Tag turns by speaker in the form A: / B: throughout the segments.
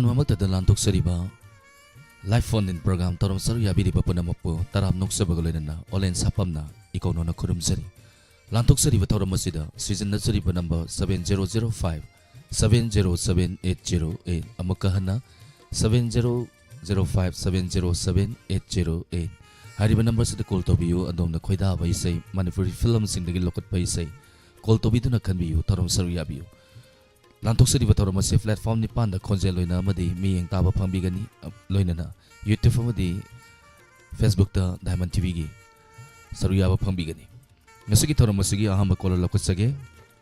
A: Tunghan mamagtada lantok sariba live phone in program tarom saru yabiri bapuna mapu taram nok sabagaloy na olen sapam na ikaw no na kurum sari lantok sariba tarom masida season na sariba number 7005 70780 amukahana 7005 70780 hariba number sa call to biyu adom na khoida ba isay manipuri film sing dagi lokot pa isay call to bidu na kanbiyu tarom saru yabiyu lantok sa diba tawra masi platform ni Panda konjel loy na madi mi yang taba pangbigani loy na YouTube madi Facebook ta Diamond TV gi saruya ba pangbigani ngasigi tawra masigi aham call lakot sage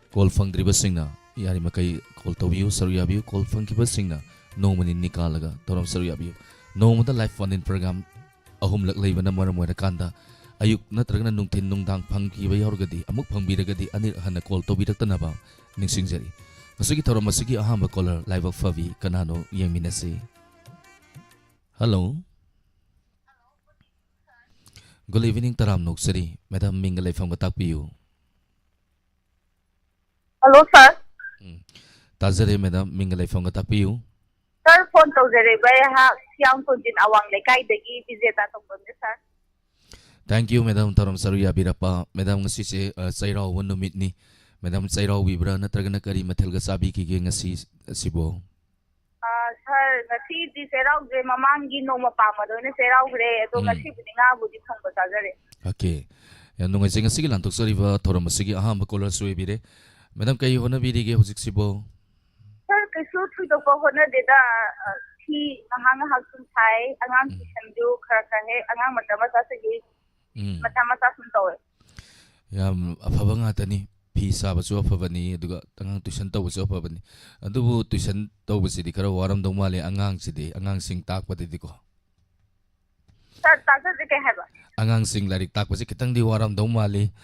A: call phang driba singna yari makai call to view saruya view call phang ki ba singna no mani nikalaga tawra saruya view no mada live phone in program ahum lak lay na mara moina kanda ayuk na tragna nungtin nungdang phang ki ba yorgadi amuk phangbiragadi anir hana call to bidak na ba ningsing jari Masigi tawra masigi ahamba caller live of Favi kanano yang minasi. Hello. Good evening taram nok sari. Madam mingalay fang batak piyo.
B: Hello sir.
A: Tazare madam mingalay fang batak piyo.
B: Sir phone to jere bay ha siyang punjin awang lekay dagi bizeta tong bonde sir.
A: Thank you madam taram saruya birapa. Madam ngasi se sairaw wano meet ni. Madam sairaw bibra na traga na kari mathil ga sabi ki ngasi sibo.
B: Sir ngasi di sairaw je mamangi no mapama do ne sairaw gre to ngasi bidinga budi phang bata jare.
A: Okay. Yan nung ngasi lantok sariba thora masigi aham caller suwe bire. Madam kay hona biri ge hujik sibo.
B: Sir kasu thu to ko hona de da thi mahang hasun thai angang kisan du khara khahe angang mata se ge mata sun to.
A: Yam afaba nga tani. Pisa basu afabani aduga tangang tuition tawbasu afabani adubu tuition tawbasidi kara waram dong male angang sidi angang sing takpati ko
B: sir taksa je ke haba
A: angang sing larik takpasi kitang di waram dong male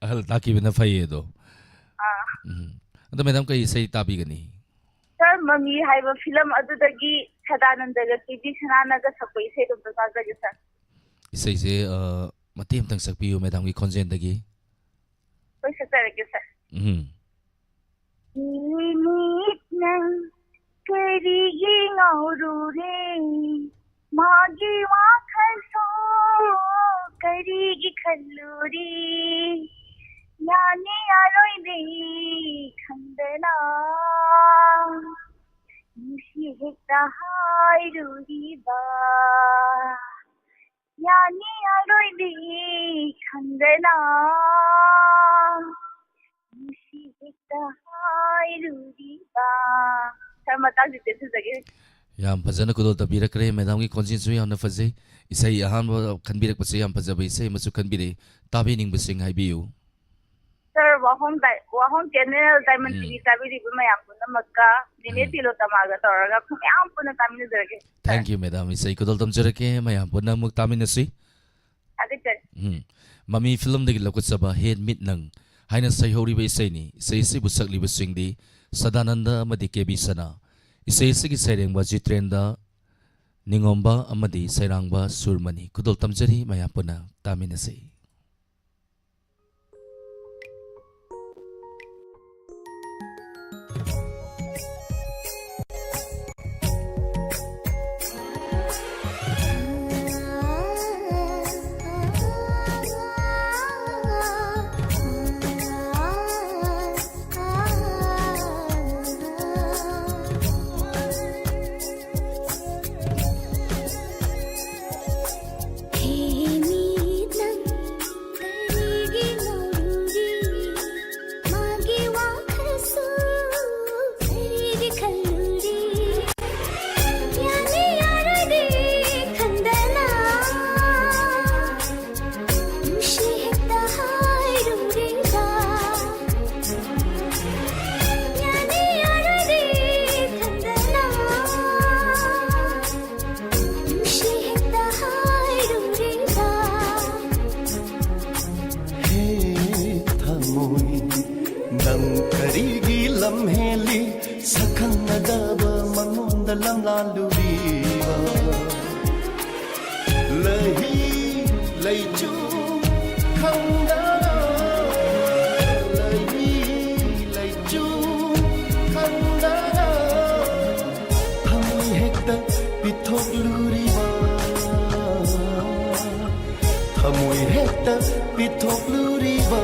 A: ahal taki bina faye do ado madam kay say tabi gani
B: sir mami haiba film adudagi sadanandaga tv sananaga sapai say dum taksa je sir
A: isay se matim tang sakpiyo madam ki consent dagi
B: Pwede talaga sir. Init ng kariging aurure magiwa kalso karigi kalluri yani aroy de khandana nishi hekta hai ruri ba yani aroy de khandana
A: Yam fazana kudol tabira kare madam ki conscience yam na faze isai ahan khanbirak pase yam fazabe isai masu khanbire tabi ning bising haibiu
B: sir wahong channel Diamond TV tabiri bu mayam pun makka dine tilo tamaga toraga yam pun tamin derge
A: Thank you madam isai kudol tamjarake mayam pun muk tamin nasi
B: adikar
A: mami film dagi lokut saba head meet nang haina sai hori ba isai ni sai si busak li busing di sadananda amadi kebi sana isai sigi saireng ba jitrenda ningomba amadi sairangba surmani kudol tamjari mayapuna taminasi
C: Thamoi hekta pithok luriba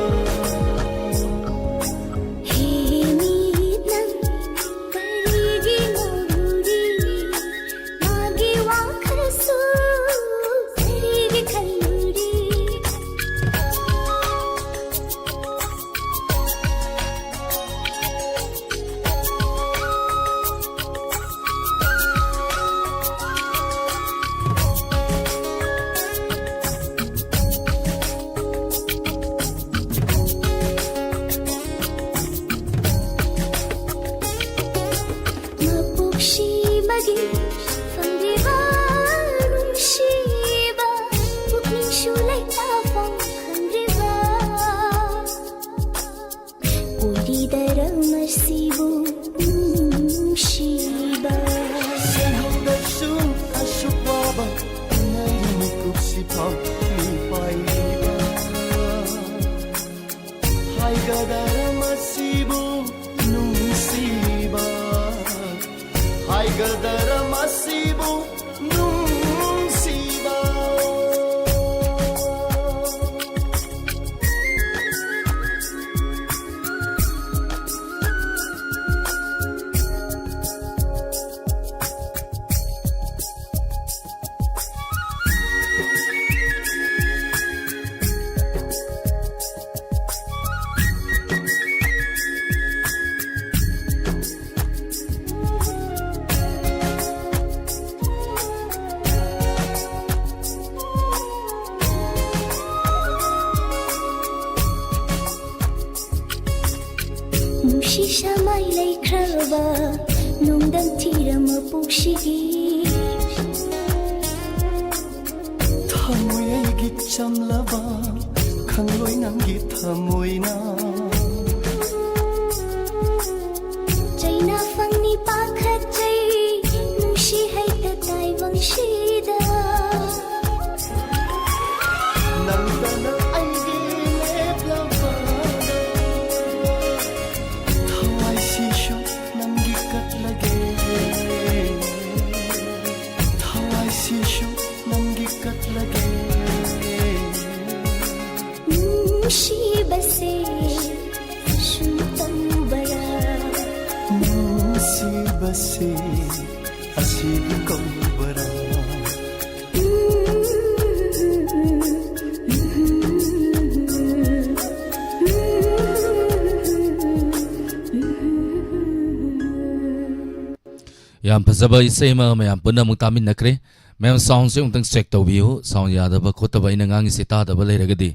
A: Yang pasaba isay ma mayam puna mung tamin nakre mayam sound se ungtang check to view sound ya da ba khota ba inangang isita da ba leiragadi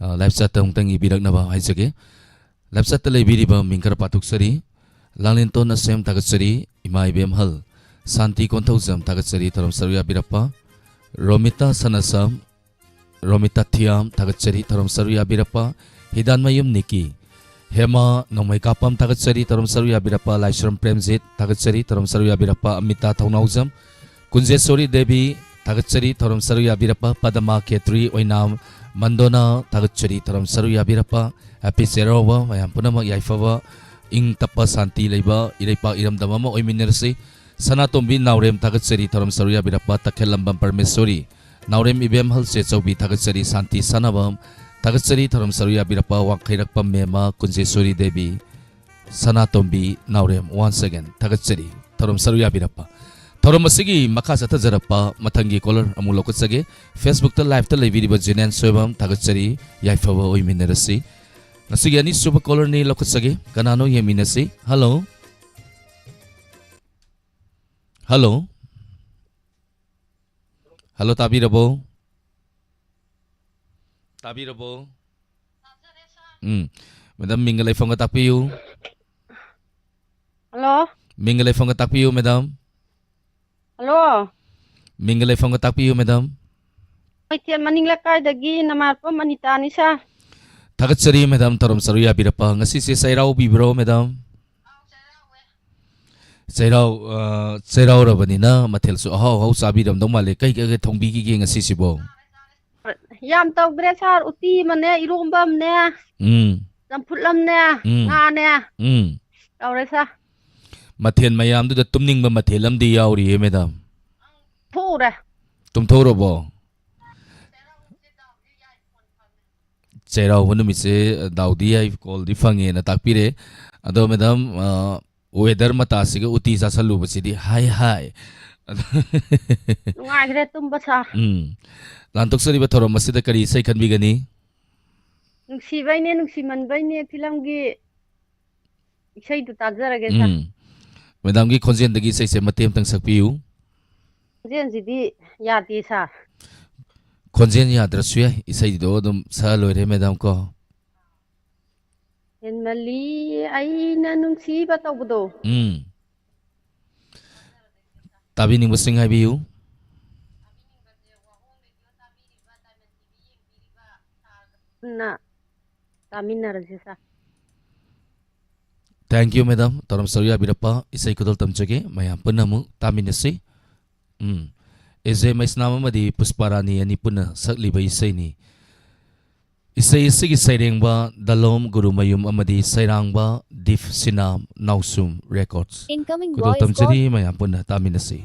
A: live chat ungtang ibirak na ba haisage live chat le biri ba mingkar patuk sari langlento na sem tagat sari imai bem hal santi konthau jam tagat sari taram sarya birappa romita sanasam romita thiam tagat sari taram sarya birappa hidan mayum niki Hema nomai kapam tagat sari taram sarya birappa laisram premjit tagat sari taram sarya birappa amita thaunaujam kunjesori devi tagat sari taram sarya birappa padama ketri oinam mandona tagat sari taram sarya birappa happy zerawa mayam punama yaifawa ing tapa santi leiba ireipa iramdama ma oiminersi sanatombi naurem tagat sari taram sarya birappa takhelambam parmesori naurem ibem halse chaubi tagat sari santi sanabam tagat sari taram sarya birappa wangkhairak pam mema kunjesori devi sanatombi naurem once again tagat sari taram sarya birappa taram asigi makha jata jarappa mathangi caller amu lokot sage facebook ta live ta leibiriba jenen soibam tagat sari yaifawa oiminerasi nasigi ani suba caller ni lokot sage kanano yeminasi hello hello hello tabirabo Tabirabo. Madam mingalay phone ka takpiyo.
D: Hello?
A: Mingalay phone ka takpiyo, madam.
D: Hello?
A: Mingalay phone ka takpiyo, madam.
D: May tiyan maning lakay dagi namar pa manita ni sa.
A: Tagat sari, madam, taram saruya birapa. Ngasi si Sairaw bibro, madam. Sairaw ra ba nina mathel su ahaw sabi ramdong mali kay thongbi gi ngasi sibo.
D: Yam tau gresar uti mane irumbam ne. Lamputlam ne. Nga ne. Auresa.
A: Mathen mayam du da tumning ba mathelam di yauri madam.
D: Thura.
A: Tum thoro bo. Cheiraoba ꯅꯨꯃꯤꯠꯁꯦ ꯗꯥꯎꯗꯤ ꯌꯥꯏ ꯀꯣꯜꯗꯤ ꯐꯪꯉꯦꯅ ꯇꯥꯛꯄꯤꯔꯦ ꯑꯗꯣ madam weather ꯃꯇꯥꯁꯤꯒ ꯎꯇꯤ ꯆꯥꯁꯜꯂꯨꯕꯁꯤꯗꯤ ꯍꯥꯏ
D: ꯅꯨꯡꯉꯥꯏꯈ꯭ꯔꯦ ꯇꯨꯝꯕ ꯁꯥ
A: ꯂꯥꯟꯊꯣꯛꯆꯔꯤꯕ ꯊꯧꯔꯝ ꯑꯁꯤꯗ ꯀꯔꯤ ꯏꯁꯩ ꯈꯟꯕꯤꯒꯅꯤ
D: ꯅꯨꯡꯁꯤꯕꯩꯅꯦ ꯅꯨꯡꯁꯤꯃꯟꯕꯩꯅꯦ ꯐꯤꯂꯝꯒꯤ ꯏꯁꯩꯗꯨ ꯇꯥꯖꯔꯒꯦ ꯁꯥ
A: ꯃꯦꯗꯥꯝꯒꯤ ꯈꯣꯟꯖꯦꯜꯗꯒꯤ ꯏꯁꯩꯁꯦ ꯃꯇꯦꯛ ꯑꯃꯇꯪ ꯁꯛꯄꯤꯌꯨ
D: ꯈꯣꯟꯖꯦꯜꯁꯤꯗꯤ ꯌꯥꯗꯦ ꯁꯥ
A: ꯈꯣꯟꯖꯦꯜ ꯌꯥꯗ꯭ꯔꯁꯨ ꯌꯥꯏ ꯏꯁꯩꯗꯣ ꯑꯗꯨꯝ ꯁꯛꯑ ꯂꯣꯏꯔꯦ ꯃꯦꯗꯥꯝ ꯀꯣ
D: ꯍꯦꯟꯃꯜꯂꯤ ꯑꯩꯅ ꯅꯨꯡꯁꯤꯕ ꯇꯧꯕꯗꯣ
A: ꯇꯥꯕꯤꯅꯤꯡꯕꯁꯤꯡ ꯍꯥꯏꯕꯤꯌꯨ
D: ꯄꯨꯟꯅ ꯇꯥꯃꯤꯟꯅꯔꯁꯤ ꯁꯥ
A: ꯊꯦꯡꯛ ꯌꯨ ꯃꯦꯗꯥꯝ ꯊꯧꯔꯝ ꯁꯔꯨꯛ ꯌꯥꯕꯤꯔꯛꯄ ꯏꯁꯩ ꯈꯨꯗꯣꯜ ꯇꯝꯖꯒꯦ ꯃꯌꯥꯝ ꯄꯨꯟꯅ ꯑꯃꯨꯛ ꯇꯥꯃꯤꯟꯅꯁꯤ ꯑꯦꯖꯦ ꯃꯩꯁꯅꯥꯝ ꯑꯃꯗꯤ ꯄꯨꯁꯄꯥꯔꯥꯅꯤ ꯑꯅꯤ ꯄꯨꯟꯅ ꯁꯛꯂꯤꯕ ꯏꯁꯩꯅꯤ ꯏꯁꯩ ꯑꯁꯤꯒꯤ ꯁꯩꯔꯦꯡꯕ ꯗꯂꯣꯝ ꯒꯨꯔꯨꯃꯌꯨꯝ ꯑꯃꯗꯤ ꯁꯩꯔꯥꯡꯕ ꯗꯤꯞ ꯁꯤꯅꯥꯝ ꯅꯥꯎꯁꯨꯝ ꯔꯦꯀꯣꯔꯗꯁ ꯈꯨꯗꯣꯜ ꯇꯝꯖꯔꯤ ꯃꯌꯥꯝ ꯄꯨꯟꯅ ꯇꯥꯃꯤꯟꯅꯁꯤ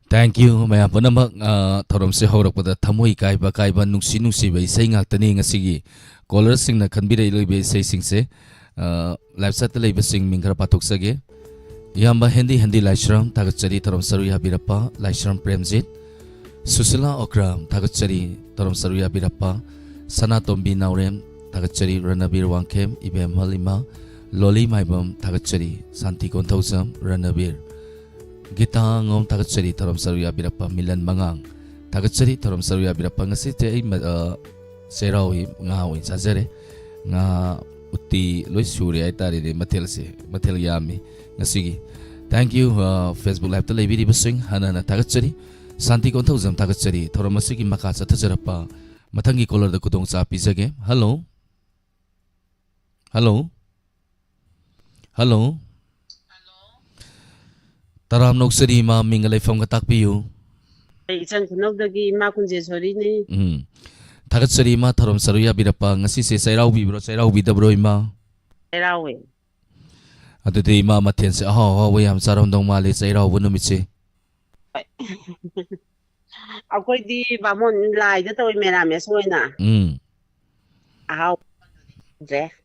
A: Thank you maya punamak thorom se horakpada thamoi kaiba nungsi bai sei ngaktani ngasigi caller singna khanbirei loibe sei singse live chat leiba sing mingkhara pathok sage yamba hendi laishram thagachari thorom saruya birappa laishram premjit susila okram thagachari thorom saruya birappa sana tombi naurem thagachari ranabir wangkem ibem halima loli maibam thagachari santi konthausam ranabir Gita ngom tagatsari thorom saruya birappa milan mangang tagatsari thorom saruya birappa ngasi te ai serawi ngawi sajare nga utti loi suri ai tari de mathel yami ngasi gi thank you Facebook live ta lebi bising hanana tagatsari santi kon thozam tagatsari thorom asigi maka chathajarappa mathangi caller da kudong cha pijage hello Taram noksari ma mingalai fam katak piyu.
E: Ichang kunok dagi ma kunje sori ni.
A: Thagat sari ma tharom saruya birappa ngasi se sairau bi bro sairau bi dabro ima.
E: Sairau we.
A: Adute ima mathen se ha we yam saram dong ma le sairau bu numit se.
E: Akoi di bamon lai da toy mera me soina. Aw. Dre.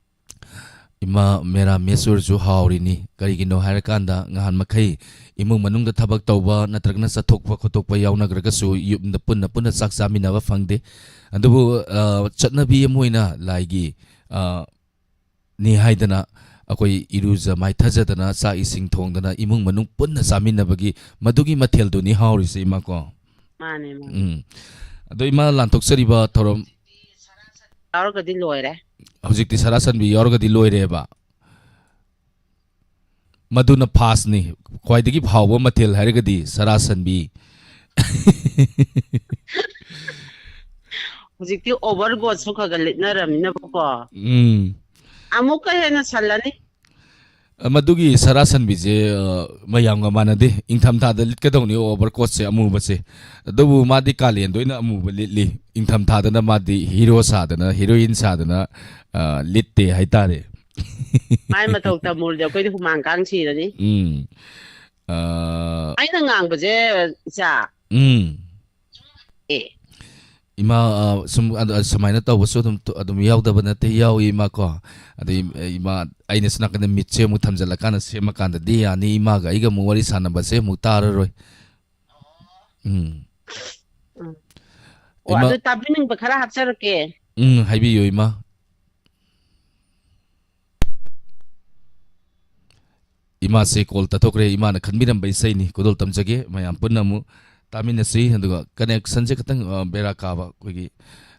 A: Ima mera mesur ju haurini kari gino harakanda ngahan makai imung manung da thabak tawba natragna sathokpa khotokpa yauna gragasu yumda punna sak saminaba fangde andubu chatnabi amoina laigi ni haidana akoi iruza mai thajadana sa ising thongdana imung manung punna saminabagi madugi mathel du ni hauri se ima ko
E: mane
A: ado ima lantok sariba thorom
E: aur gadi loire
A: Hojikti sarasan bi yorgadi loireba maduna phasni khwaidagi phawba mathel harigadi sarasan bi
E: hojikti overboard so khaga litnaramina ko amuka hena sallani
A: madugi sarasan bi je mayamga manade ingtham tha da litkadongni overcoat se amu base adubu madi kalen doina amu litli ingtham tha da madi hero sadana heroine sadana litte haitare
E: mai matok ta mul de koi humang kang chi ni ai na ngang ba je cha
A: ima sum samaina tawso adum yawdaba nate yawi ima ko adi ima aina snakana mitche mu thamjala kana sema kanda di ani ima ga iga mu wari sanaba se mu tararoi
E: o adu tabining ba khara hapsar ke
A: haibi yo ima ima se kol ta thokre ima na khanbiram bai sai ni kodol tamjage mayam punna mu tamina sei handuga connection je katang bera ka ba kogi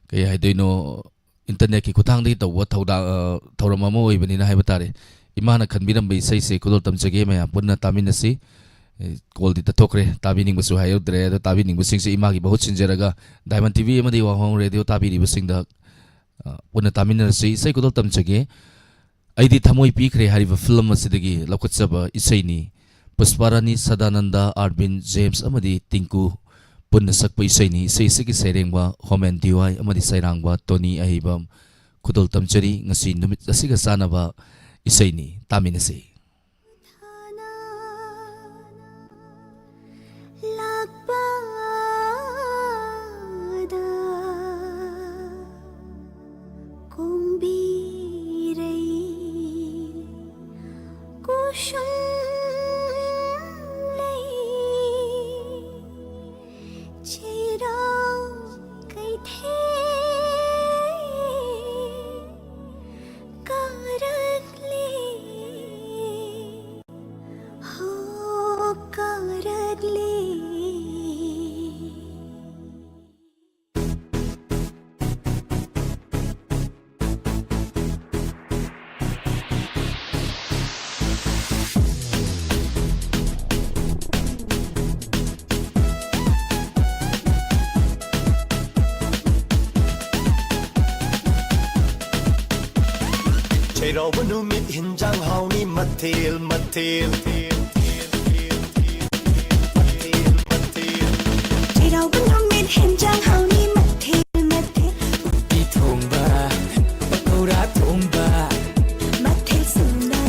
A: kai haidoino internet ki khutang dei tawwa thauda thauram ama oi bani na haiba tare ima na khanbiram bai sai se kodol tamjage mayam punna tamina sei kol di ta thokre tabining basu hayo dre da tabining basing se ima gi bahut sinjeraga Diamond TV amadi wa hong radio tabiri basing da punna tamina sei sai kodol tamjage aidi thamoi pikre hariba film asidagi lakutsaba isaini Pusparani Sadananda Arvin James amadi Tinku punna sakpa isaini seisigi serengba Homen Diwai amadi sairangba Tony Ahibam kudol tamchari ngasi numit asiga sanaba isaini taminase
C: Cheiro banu mit hinjang hauni mathil
F: Cheiro banu mit hinjang hauni mathil
C: Di thongba pakora thongba
F: mathil suna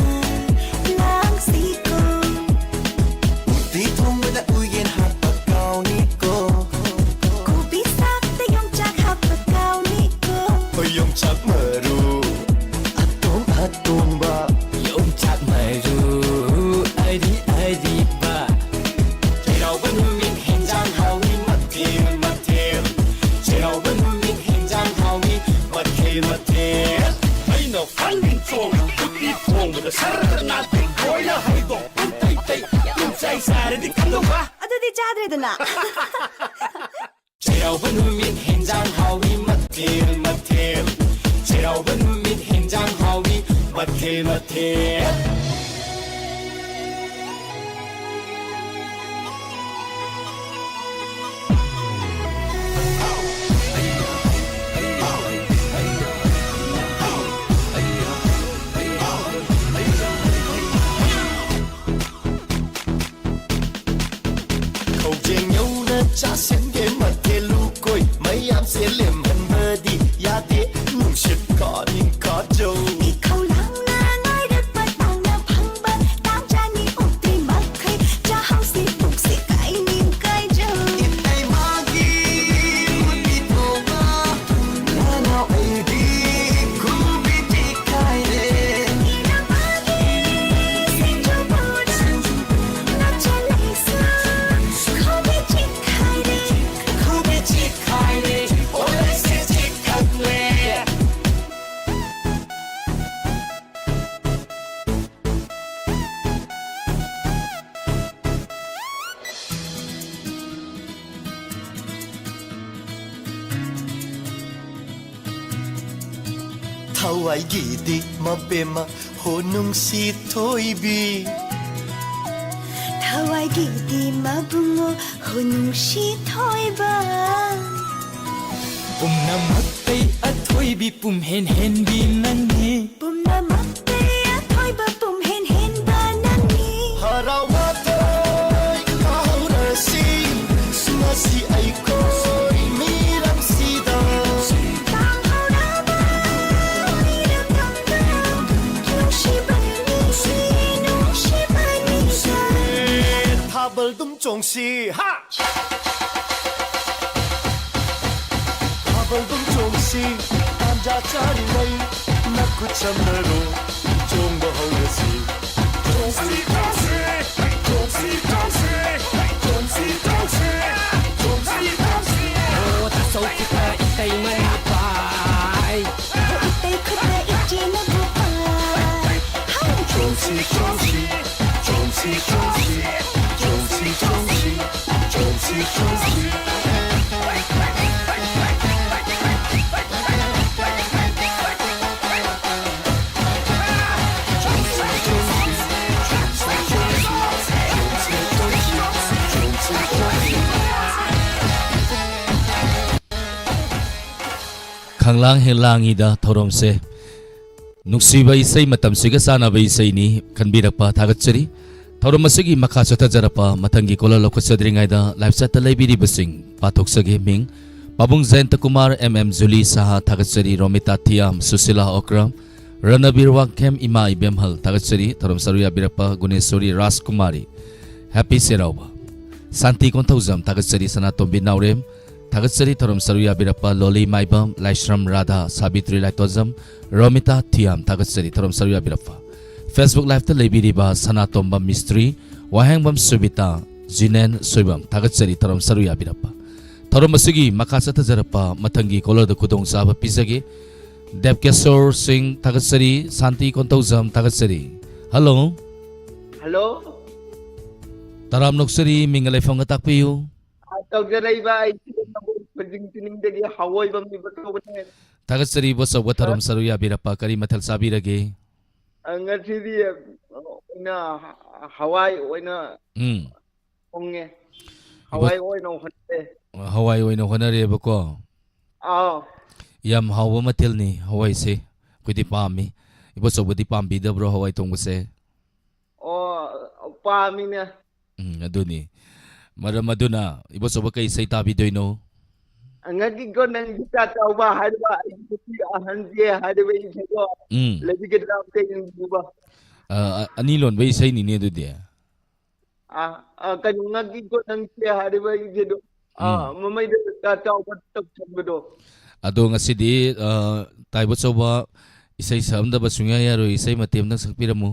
F: lang si ko
C: Di thongba da uyen hat pakau ꯇꯣꯡꯕ
G: ꯌꯣꯡꯆꯥꯛ ꯃꯔꯨ ꯑꯔꯤ ꯑꯔꯤꯕ ꯆꯩꯔꯥꯎꯕ ꯅꯨꯃꯤꯠ ꯍꯦꯟꯖꯥꯡ ꯍꯥꯎꯅꯤ ꯃꯊꯦꯜ ꯃꯊꯦꯜ ꯆꯩꯔꯥꯎꯕ ꯅꯨꯃꯤꯠ ꯍꯦꯟꯖꯥꯡ ꯍꯥꯎꯅꯤ ꯃꯊꯦꯜ ꯃꯊꯦꯜ ꯑꯩꯅ ꯐꯟ ꯆꯣꯡ ꯎꯇꯤ ꯊꯣꯡꯕꯗ ꯁꯔ ꯅꯥꯇꯩ ꯂꯣꯏꯅ ꯍꯩꯗꯣꯛ ꯇꯩ ꯇꯩ ꯌꯨꯝꯆꯥꯏ ꯆꯥꯔꯗꯤ ꯈꯜꯂꯨꯕ
F: ꯑꯗꯨꯗꯤ ꯆꯥꯗ꯭ꯔꯦꯗꯅ
G: ꯆꯩꯔꯥꯎꯕ ꯅꯨꯃꯤꯠ ꯍꯦꯟꯖꯥꯡ ꯍꯥꯎꯅꯤ ꯃꯊꯦꯜ ꯃꯊꯦꯜ ꯆꯩꯔꯥꯎꯕ ꯅꯨꯃꯤꯠ ꯍꯦꯟꯖꯥꯡ ꯍꯥꯎꯅꯤ ꯃꯊꯦꯜ ꯃꯊꯦꯜ
C: ꯈꯧꯖꯦꯡ ꯌꯧꯅ ꯆꯥꯁꯤꯟꯒꯦ ꯃꯊꯦꯜ ꯂꯨꯀꯣꯏ ꯃꯌꯥꯝꯁꯦ ꯂꯦꯝꯍꯟꯕꯗꯤ ꯌꯥꯗꯦ ꯅꯨꯡꯁꯤꯠ ꯀꯥꯅꯤꯡ ꯀꯥꯖꯧ
F: 이ꯈꯧ ꯂꯥꯡꯅ ꯉꯥꯏꯔꯛꯄ ꯇꯥꯡꯅ ꯐꯪꯕ ꯇꯥꯡꯖꯥꯅꯤ ꯎꯛꯇꯤ ꯃꯈꯩ ꯆꯥꯍꯧꯁꯤ ꯄꯨꯛꯁꯤ ꯀꯥꯏꯅꯤꯡ ꯀꯥꯏꯖꯧ
C: 이때마기 우리 동화 나나 어디 구비지 카이레
F: 이나마기 생조보다 나찰레이서 코비지 카이레
G: 구비지 카이레 올레세 직학래
C: 타와이기디 마베마 호능시 토이비
F: 타와이기디 마붕어 호능시 토이바
G: ꯄꯨꯝꯅꯃꯛꯇꯩ ꯑꯊꯣꯏꯕꯤ ꯄꯨꯝꯍꯦꯟ ꯍꯦꯟꯕꯤ ꯅꯪꯅꯤ
F: 봄나막대야 토이바 봄헨헨바 남니
C: 하라와토이 가오라시 스마시 아이코이 미람시다
F: 땅하라바 이름당당 용시바니시 농시바니사
C: 타벌둠 종시 하 타벌둠 종시 남자짜리네 낙구 참나로 종거 헐레시 종시 종시 종시 종시 종시 종시 종시 종시
G: โอ้ตาโซคิตาอีไตมันไป
F: 이때 그때 있지는 못봐
C: 종시 종시 종시 종시 종시 종시 종시 종시
A: Khanglang helangida thoromse nungsiba isai matamsiga sanaba isaini khanbirakpa thagatchari thorom asigi makha chathajarapa mathangi kola lokhasadringaida live chat laibiri basing pathoksage ming Pabung Jayanta Kumar MM Juli Saha thagatchari Romita Thiam Susila Okram Ranabir Wangkhem Ima Ibemhal thagatchari thorom saruya birapa Guneshwari Rajkumari Happy Serauba Santi Konthaujam thagatchari Sanatombi Naurem Thagatchari thorom saruya birapa Loli Maibam Laishram Radha Sabitri Laitozam Romita Thiam thagatchari thorom saruya birapa Facebook Live ta leibiriba Sanatomba Mystery Wahangbam Subita Jinen Soibam thagatchari thorom saruya birapa thorom asigi makha chathajarapa mathangi kolar da khudong chaba pizage Devkesor Singh thagatchari Santi Konthaujam thagatchari Hello
H: Hello
A: Taram Nuksari Mingalai Fonga takpiyu
H: tawjaraiba pajing tiningdagi hawai bamni batawne
A: thagatchari bosa watharom saruya birapa kari mathal sabirage
H: ngasidi na hawai oina onge hawai oina hotte
A: hawai oina honare bako yam hawa mathil ni hawai se kudi pami ibosa budi pambi dabro hawai tongse
H: pamina
A: aduni maram aduna ibosa ba kai sai tabi doino
H: ngagi ko nang kita tauba hadba iti ahanje hadba iti ko labi ke dam te buba
A: anilon bai sai ni ne du dia
H: kan ngagi ko nang te hadba iti do mamai de ta tauba tok chado
A: ado ngasidi taibo soba isay samdaba sunga yaro isay matem nang sakpiramu.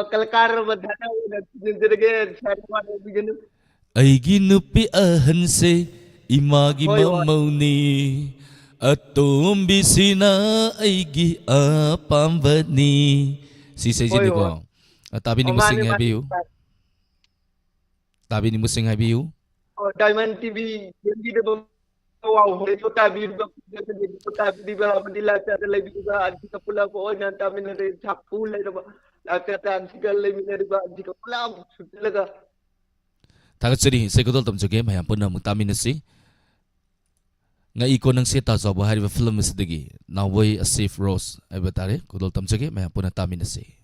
H: कलाकार बधाना जिंदगी शर्मा बिगन
A: Aigi nupi ahanse imagi mamauni atombi sina aigi apambani. Sisay sini ko. Tabi ni musing habiu. Tabi ni musing habiu.
H: Diamond TV जल्दी दे wow hore tota biru tota biru abdilla chadle biru adhika pula ko nanta minare chapule ba lakata antikal minare ba adhika pula sutlaga
A: Tagasari say ko tam joge mayam puna mutaminasi. Nga iko nang seta sa bahari ba film sidigi. Now way a safe rose ay batare ko tam joge mayam puna taminasi.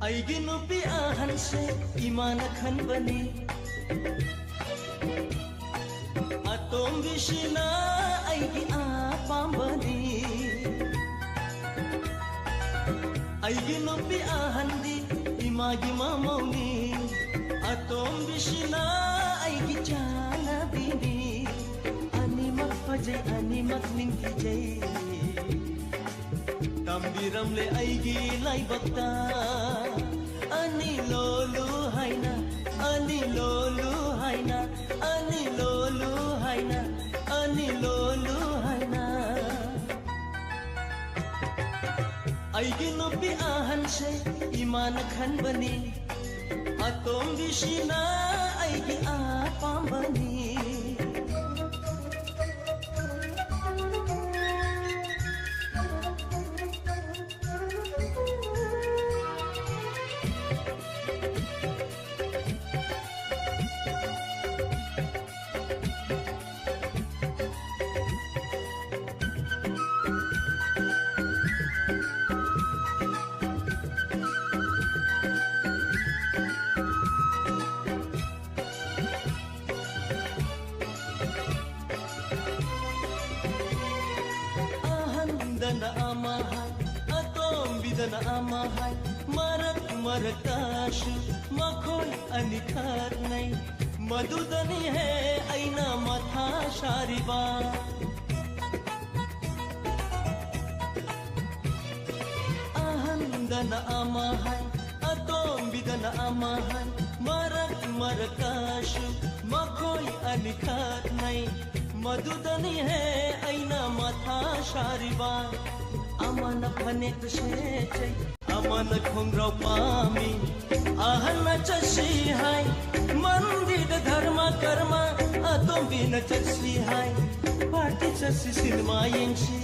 C: Aigi nupi ahanse imana khanbani atom vishina aigi apambani aigi nupi ahandi imagi mamauni atom vishina aigi chala bini animak pajai animak ningki jai Tambiramle aigi lai bakta ani lolu haina ani lolu haina ani lolu haina ani lolu haina aigi nupi ahanse iman khanbani atom vishina aigi apambani Dana amahai, atom bidana amahai, marak marakashu, makhoi anikar nai, madudani hai aina matha shariba. Ahan dana amahai, atom bidana amahai, marak marakashu, makhoi anikar nai. Madudani hai aina matha shariba amana phanek shechai amana khongrau pami ahana chashi hai mandir dharma karma atom bina chashi hai party chashi cinema yengshi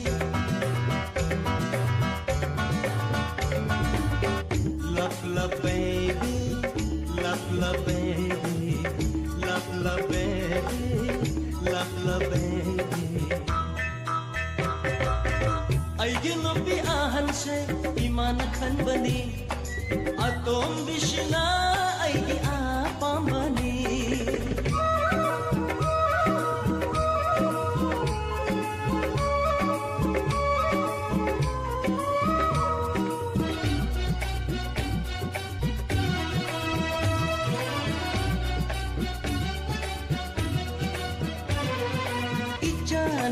C: love love baby love love baby love love baby love love baby aigi nupi ahanse iman khanbani atom vishna aigi apambani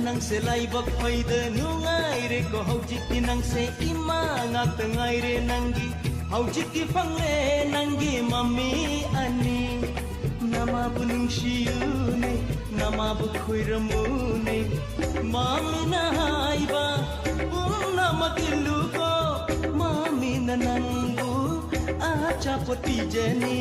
C: nang se lai bak phaida nungai re ko haujik ki nang se ima ngak tangai re nangi haujik ki phangle nangi mami ani nama bunung shiu ne nama bu khuiramu ne mami na haiba um nama kilu ko mami na nangu acha poti jani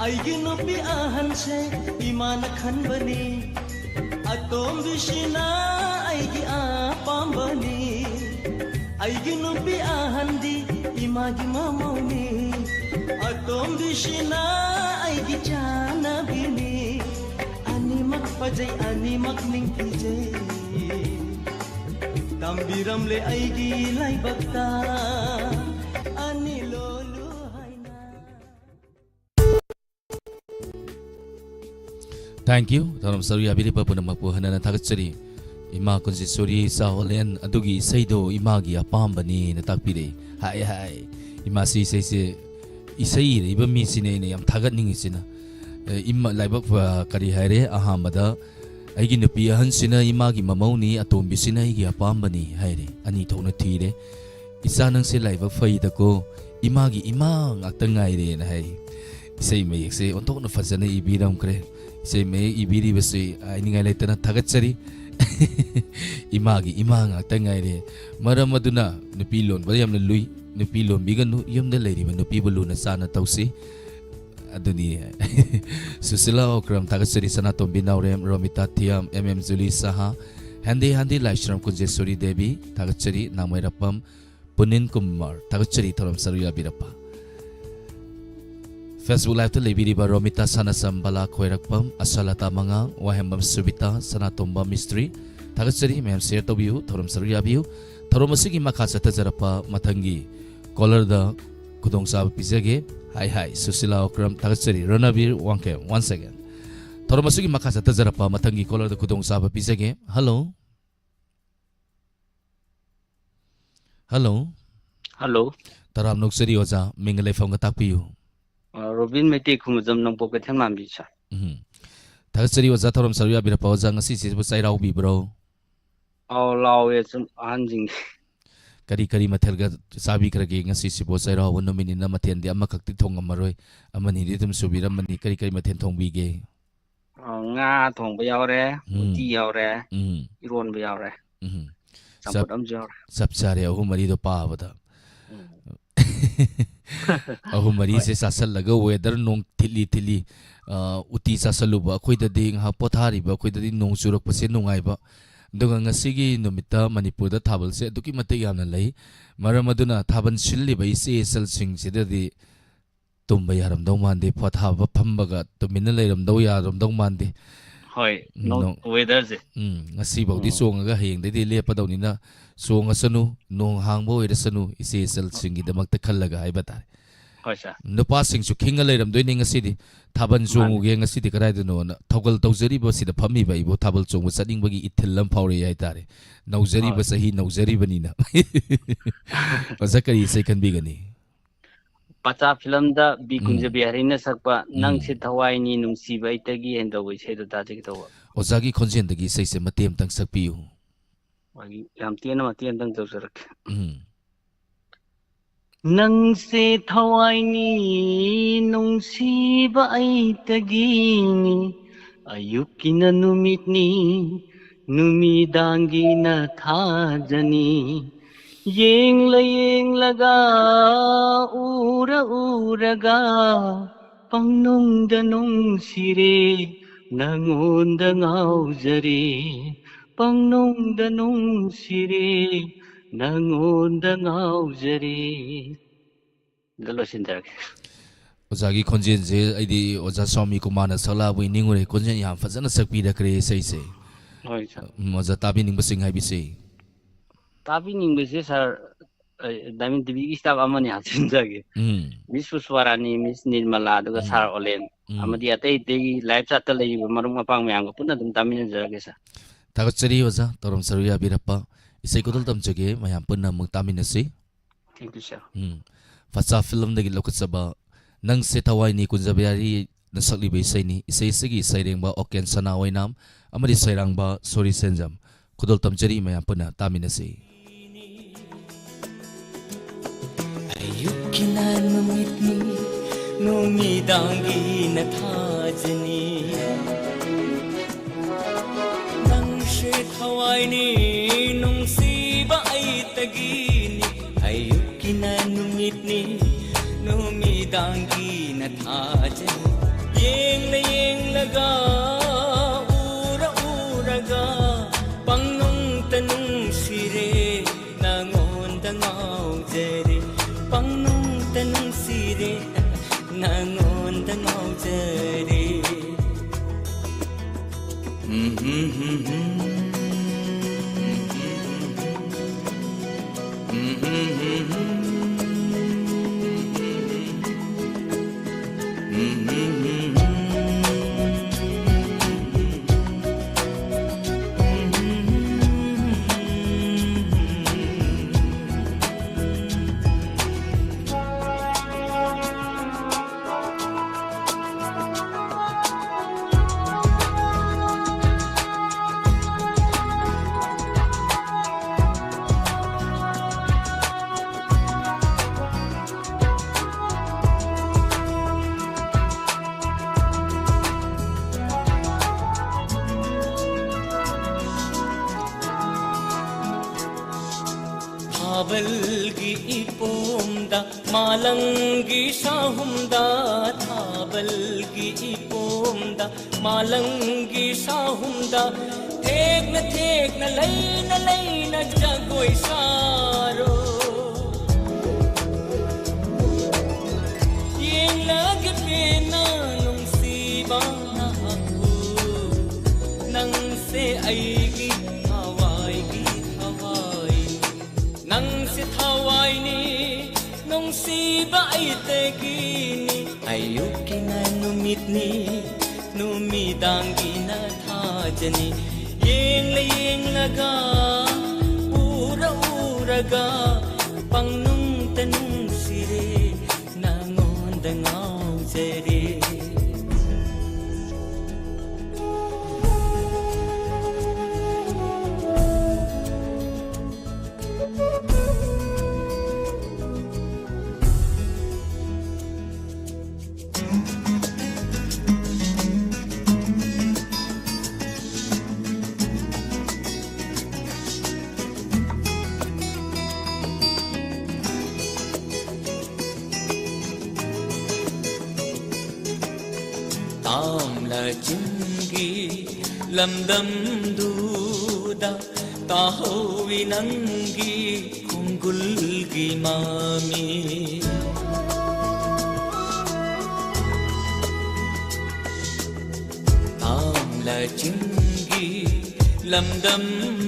C: aigi nupi ahanse iman khanbani atom vishna aigi apambani aigi nupi ahandi imagi mamoni atom bishina aigi chana bini animak pajai animak ningkijai tambiram le aigi lai bakta ani lolu haina.
A: Thank you. Taram saruya biri pa punam po hanana thakachari. Ima konsisori sa holen adugi saido ima gi apambani na takpire. Hai hai. Ima si se isai re iba mi sine ne yam thagat ningi sina. Ima laibak kari haire ahamada aigi nupi ahan sina ima gi mamauni atombi sina igi apambani haire. Ani thona thire. Isa nang se laibak faida ko ima gi ima ngakta ngaire na hai. Isai mayek se ontok na fazana ibiram kre. Isai may ibiri basi ay ni ngalay tanang tagatsari imagi imang at tangay re maram maduna nupilon bayam na lui nupilon bigan no yum na lady man nupibulo na sana tawsi aduni susila okram tagatsari sana tom binaurem romita tiam Zuli saha handi laishram kunjesuri devi tagatsari namay rapam punin kumar tagatsari taram saruya birapa Facebook Live to Libiriba Romita Sanasam Bala Koirakpam Asalata Manga Wahembam Subita Sanatomba Mystery Tagatsari Mayam share to view Thorum Saruya view Thorumasigi Makasa Tazarapa Matangi Color the Kudong Sab Pizage Hi Susila Okram Tagatsari Ronavir Wanke 1 second Thorumasigi Makasa Tazarapa Matangi Color the Kudong Sab Pizage Hello Taram Nuksari Oza Mingale Fonga Tapiu
I: Robin Meti Kumuzam ng Pocket Mambisa.
A: Tagatsari Oza Thorum Saruya Birapa Oza ngasi si Busay Raw bro.
I: Law is anjing.
A: Kari materga sabi kragi ngasi si Busay Raw no minin na matian di amakakti thong amaroy amani ditum subira mani kari matian thong bige.
I: Nga thong bayawre, uti yawre, iron bayawre. Samput amjawre.
A: Sapsare ahum marido pa bata. Ahumari se sasal laga weather nong tili uti sasaluba akhoi da ding ha pothari ba akhoi da ding nong surak pase nongai ba dunga ngasigi numita Manipur da thabal se duki mate yamna lai maramaduna thaban silli bai se sal sing se da di tumba yaram dong mande potha ba phambaga tumina leiram dau yaram dong mande
I: hoi no weather je
A: ngasi baudi songa heng de lepa dawni na songa sanu nong hangbo irasanu ise sal singi damak ta khallaga ai bata
I: hoi sa
A: nupa sing su khinga leiram doi ning ngasi di thaban songu ge ngasi di karai dano na thogal tawjari ba sida phammi ba ibo thabal chongu sading bagi ithillam phawre ai tare naujari ba sahi naujari bani na bazakari sai kan bigani
I: Pacha film da bi kunja bihari na sakpa nang se thawai ni nungsi bai tagi endo bai se da ji to
A: ozagi khonjen dagi sai se matem tang sakpiu
I: wagi yam tian ma tian tang to sarak nang se thawai ni nungsi bai tagi ni ayukina numit ni numidangi na thajani Yeng laga uraga pangnong danong sire nangon dangaw jari pangnong danong sire nangon dangaw jari dalo sindak
A: ozagi khonjen je aidi oza swami kumana sala bui ningure khonjen yam fazana sakpi da kre sai se
I: hoi sa
A: moza tabi ning basing hai bi se
I: Tapi ning bese sar damin tibi istab amani hatin jage Miss Puswarani Miss Nirmala duga sar olen amadi atai tegi live chat lei marum apang myang puna dum tamin jage sa
A: tagatsari oza torom saruya birapa isai kodol tam jage mayam punna mung tamin ase
I: thank you sir
A: fasa film dagi lokut saba nang se thawai ni kunjabiari nasakli be sai ni isai sigi saireng ba oken sana wainam amadi sairang ba sorry senjam kodol tam jari mayam punna tamin ase
C: Ayukina numitni numidangi na thajani nang she thawai ni nungsi ba ai tagini ayukina numitni numidangi na thajani yeng laga uraga pangnong tanung sire nangon ꯄꯪꯅꯨꯡꯇ ꯅꯨꯡꯁꯤꯔꯦ ꯅꯉꯣꯟꯗ ꯉꯥꯎꯖꯔꯦ थाबलगी इपोमदा मालंगी शाहुमदा थाबलगी इपोमदा मालंगी शाहुमदा थेक न लैन जगोई सारो Young लगे पेना नुंसीबा Haku नंग से आईगी nang si thawai nung si ba ay tegini ayuki na numit ni numidang gina thajani yeng laga uraga pangnung tanung sire nangon dangau jere Jingi lamdam duda tahowi nangi kunggulgi mami tamla jingi lamdam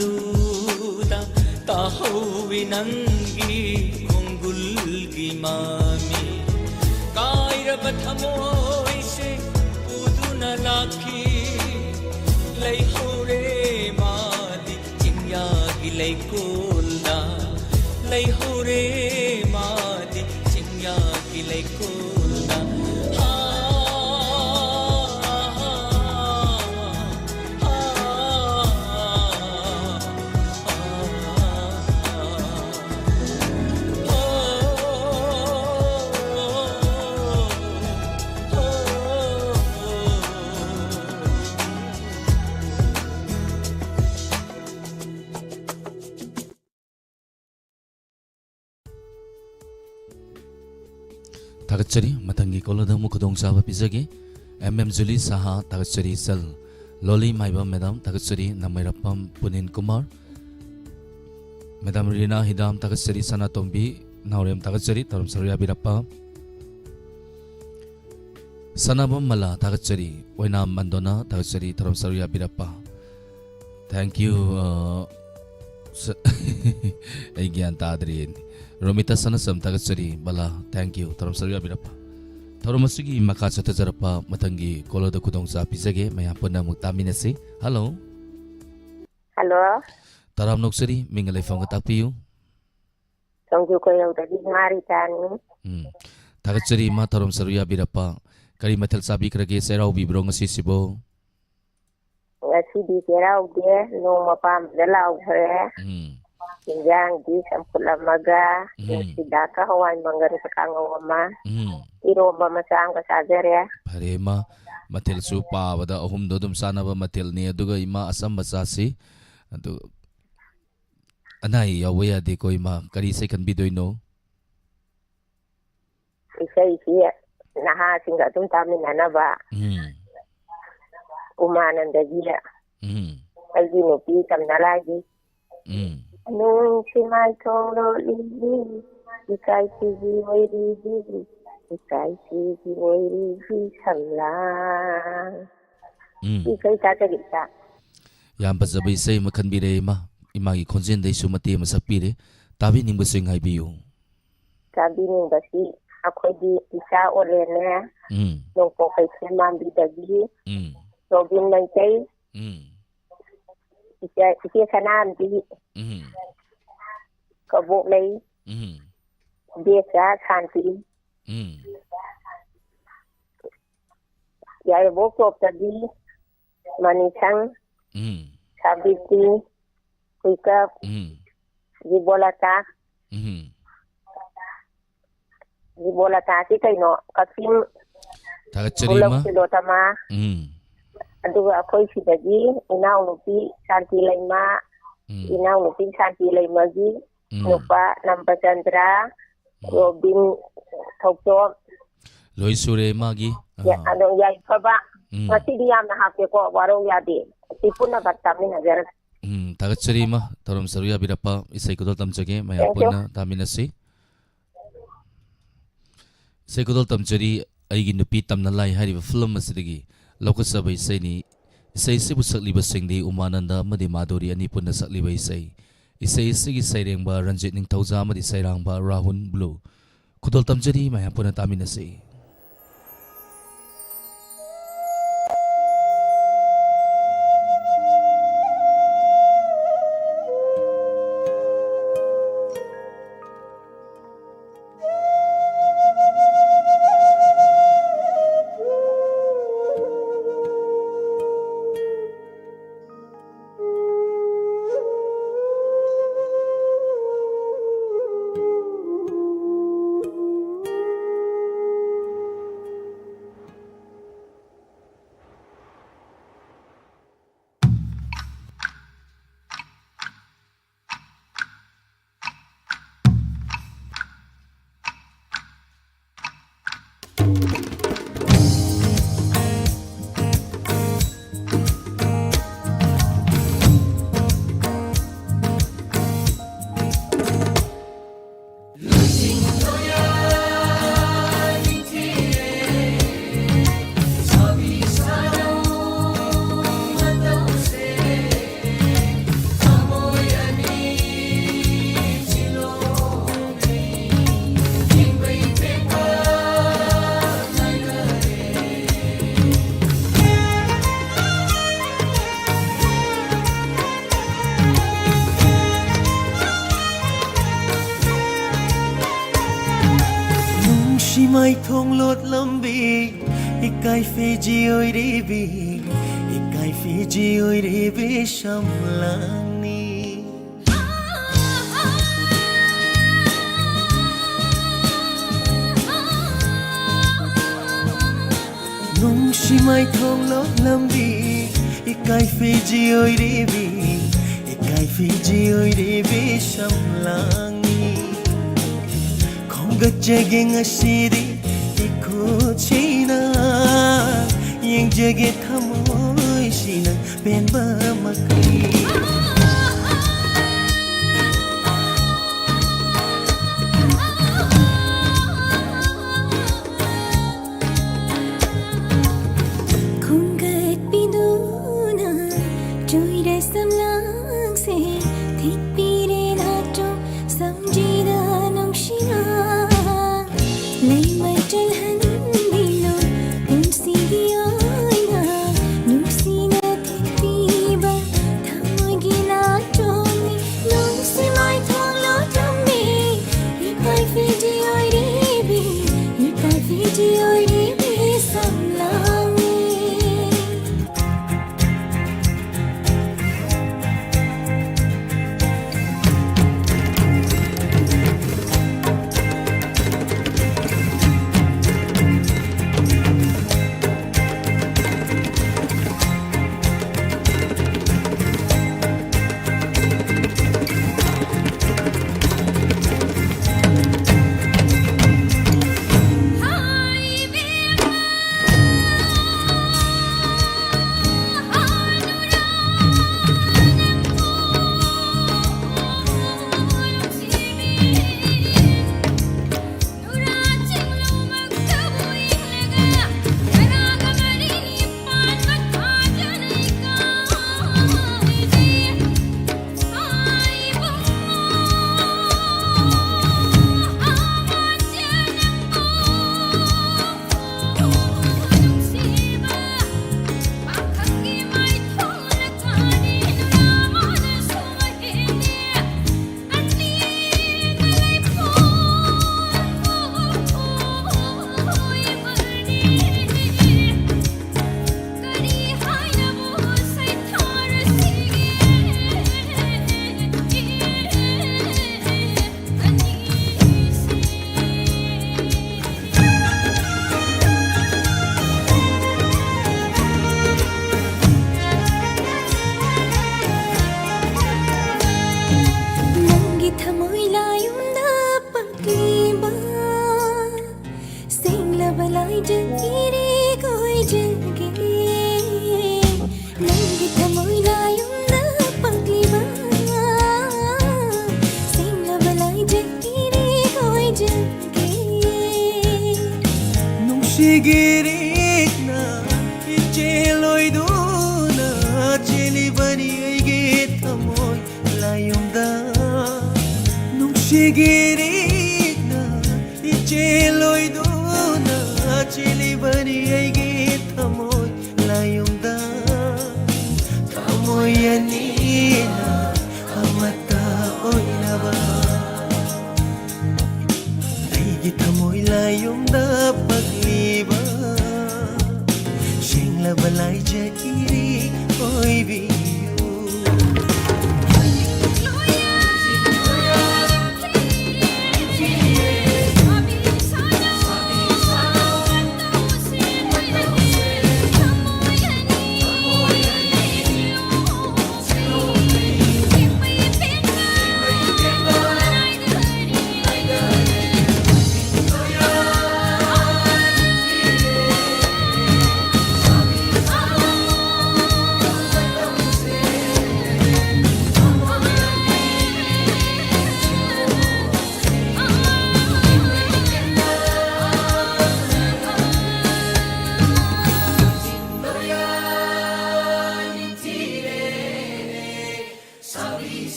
C: duda tahowi nangi kunggulgi mami kaira bathamoy se Nalaki lay hore madi chingya gilay kulda lay hore madi chingya gilay kulda
A: Tagatsari matangi kolada mukhodong saba pisagi Julie Saha tagatsari sel Loli Maiba Madam tagatsari Namairapam Punin Kumar Madam Rina Hidam tagatsari Sana Tombi Naurem tagatsari Tarum Sarya Birappa Sanabam Mala tagatsari Wainam Mandona tagatsari Tarum Sarya Birappa. Thank you Egyan Tadrin Romita Sanasam tagatsari Bala. Thank you Tarum Sarya Birappa. Tarum Masugi Makachata Zarapa Matangi Koloda Kudong sa Pisage Mayapuna Muktaminasi. Hello.
J: Hello.
A: Taram Noksari Mingalay Fangatapiyo.
J: Thank you ko yung tadi Maritani.
A: Tagatsari Ma Tarum Sarya Birappa. Kari matal sabi krage Seraw Bibro nga sisibo.
J: Ngasi di Seraw de no mapam dalaw pre. Yang di sampula maga sidaka hawan manggar sa kangawama. Iro ba masang kasagar ya?
A: Parema matil supa wada ahum dodum sana ba matil ni aduga ima asam masasi. Adu anay yawaya de ko ima kari say kan bidoy no.
J: Isa naha singga tum tamin na ba? Umanan da dia. Ay ginupi kam na lagi. Nung si Michael Lili Ikai tigi oiri di Ikai tigi oiri di samlang Ikai tata kita
A: ꯌꯥꯝ ꯐꯖꯕ ꯏꯁꯩ ꯑꯃ ꯈꯟꯕꯤꯔꯦ ꯏꯃꯥꯒꯤ ꯈꯣꯟꯖꯦꯜꯗꯩꯁꯨ ꯃꯇꯦꯛ ꯑꯃ ꯁꯛꯄꯤꯔꯦ ꯇꯥꯕꯤꯅꯤꯡꯕꯁꯤꯡ ꯍꯥꯏꯕꯤꯌꯨ
J: ꯇꯥꯕꯤꯅꯤꯡꯕꯁꯤ ꯑꯩꯈꯣꯏꯗꯤ ꯏꯆꯥ ꯑꯣꯜꯂꯦꯅꯦ ꯅꯣꯡꯄꯣꯛ ꯀꯩꯊꯦꯜ ꯃꯥꯟꯕꯤꯗꯒꯤ ꯔꯣꯕꯤꯟ ꯃꯩꯇꯩ ꯏꯆꯦ ꯁꯅꯥꯝꯗꯤ ꯀꯕꯣꯛꯂꯩ ꯕꯦꯆꯥ ꯁꯥꯟꯇꯤ ꯌꯥꯏꯔꯤꯄꯣꯛ ꯇꯣꯞꯇꯒꯤ ꯃꯅꯤꯁꯪ ꯁꯥꯕꯤꯇꯤ ꯀꯨꯏꯀꯞ ꯖꯤꯕꯣꯂꯥꯇꯥ ꯖꯤꯕꯣꯂꯥꯇꯥꯁꯤ ꯀꯩꯅꯣ ꯀꯛꯆꯤꯡ ꯈꯨꯂꯛ ꯁꯤꯂꯣꯇꯃꯥ ꯑꯗꯨꯒ ꯑꯩꯈꯣꯏ ꯁꯤꯗꯒꯤ ꯏꯅꯥꯎꯅꯨꯄꯤ ꯁꯥꯟꯇꯤ ꯂꯩꯃꯥ ꯏꯅꯥꯎꯅꯨꯄꯤ ꯁꯥꯟꯇꯤ ꯂꯩꯃꯒꯤ ꯅꯨꯄꯥ ꯅꯝꯕꯆꯟꯗ꯭ꯔ ꯔꯣꯕꯤꯟ ꯊꯧꯆꯣꯝ
A: ꯂꯣꯏ ꯁꯨꯔꯦ ꯃꯥꯒꯤ
J: ꯑꯗꯣ ꯌꯥꯏꯐꯕ ꯉꯁꯤꯗꯤ ꯌꯥꯝꯅ ꯍꯥꯞꯀꯦꯀꯣ ꯋꯥꯔꯧ ꯌꯥꯗꯦ ꯁꯤ ꯄꯨꯟꯅ ꯇꯥꯃꯤꯟꯅꯖꯔꯒꯦ
A: ꯊꯥꯒꯠꯆꯔꯤ ꯊꯧꯔꯝ ꯁꯔꯨꯛ ꯌꯥꯕꯤꯔꯛꯄ ꯏꯁꯩ ꯈꯨꯗꯣꯜ ꯇꯝꯖꯒꯦ ꯃꯌꯥꯝ ꯄꯨꯟꯅ ꯇꯥꯃꯤꯟꯅꯁꯤ ꯏꯁꯩ ꯈꯨꯗꯣꯜ ꯇꯝꯖꯔꯤ ꯑꯩꯒꯤ ꯅꯨꯄꯤ ꯇꯝꯅ ꯂꯥꯏ ꯍꯥꯏꯔꯤꯕ ꯐꯤꯂꯝ ꯑꯁꯤꯗꯒꯤ ꯂꯧꯈꯠꯆꯕ ꯏꯁꯩꯅꯤ ꯏꯁꯩ ꯑꯁꯤꯕꯨ ꯁꯛꯂꯤꯕꯁꯤꯡꯗꯤ ꯎꯃꯥꯅꯟꯗ ꯑꯃꯗꯤ ꯃꯥꯙꯨꯔꯤ ꯑꯅꯤ ꯄꯨꯟꯅ ꯁꯛꯂꯤꯕ ꯏꯁꯩ ꯑꯁꯤꯒꯤ ꯁꯩꯔꯦꯡꯕ ꯔꯟꯖꯤꯠ ꯅꯤꯡꯊꯧꯖꯥ ꯑꯃꯗꯤ ꯁꯩꯔꯥꯡꯕ ꯔꯥꯍꯨꯜ ꯕ꯭ꯂꯨ ꯈꯨꯗꯣꯜ ꯇꯝꯖꯔꯤ ꯃꯌꯥꯝ ꯄꯨꯟꯅ ꯇꯥꯃꯤꯟꯅꯁꯤ
C: mai thong lột lâm bi ikai Fiji oi re bi ikai Fiji oi re bi sham lang ni nung shi mai thong lột lâm bi ikai Fiji oi re bi ikai Fiji oi re bi sham lang gajjage ngasidi ikuchina yengjage thamoy sina penba makri
F: khungat piduna joire samlang se thik pire na to samjida nongshina Nusi na tiba, thamagi जगीरे कोई जगे नंगी थमोइलायुम ना पगलीबा सिंगा बलाई जगीरे कोई जगे
C: नुक्सिगिरिक ना इचेलोइदुना चेलिबनी अइगे थमोइ लायुमदा नुक्सिगिरिक ना इचेलोइदुना चेलिबनी अइगे थमोइ लायुमदा थमोइ अनीना अमता ओइनबा अइगे थमोइ लायुमदा पगलीबा Shingla balai jakiri oibiu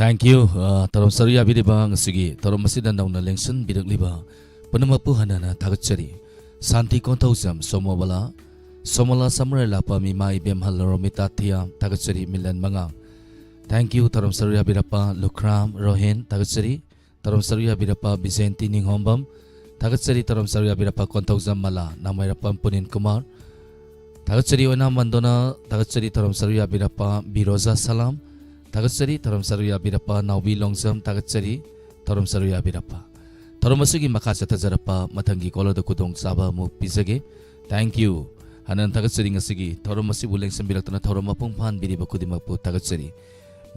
A: Thank you. Tarom saruya biriba ngasigi tarom masida nauna lengsan birakliba panamapu hanana thagachari santi kontausam somola samra lapa mi mai bem haloromita thia thagachari milan manga. Thank you tarom saruya birapa Lukram Rohen thagachari tarom saruya birapa Bizenti Ninghombam thagachari tarom saruya birapa kontausam mala namairapa Punin Kumar thagachari ona mandona thagachari tarom saruya birapa Biroza Salam Tagatsari tarom saruya birapa Naubi Longsam tagatsari tarom saruya birapa tarom masugi makasa tajarapa matangi kola da kudong saba mu pisage. Thank you hanan tagatsari ngasigi tarom masi buleng sambirak tana tarom mapung phan biri bakudi mapu tagatsari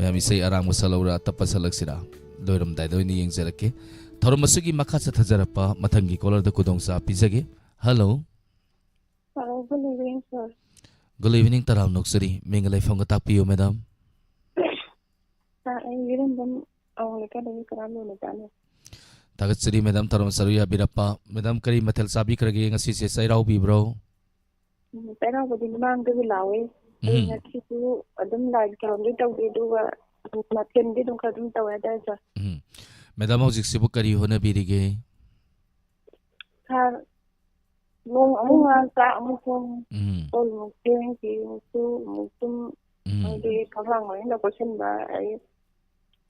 A: mayam isai arang masalaura tapasalak sira loiram dai doi ni yengjarake tarom masugi makasa tajarapa matangi kola da kudong sa pisage. Hello.
B: Hello, good evening, sir.
A: Good evening taram noksari mengalai phone tak piyo madam. Tagatsari madam tarom saruya birapa madam kari mathel sabi karage ngasi se sairau bi bro
B: Sairau bodi mang de lawe ngati su adam live karam de taw de du maten de dum kadum taw da sa
A: madam hojik sibu kari hona birige
B: sar long amung sa amung ol mukeng ki su mutum de kawang mai na ko chen ba ai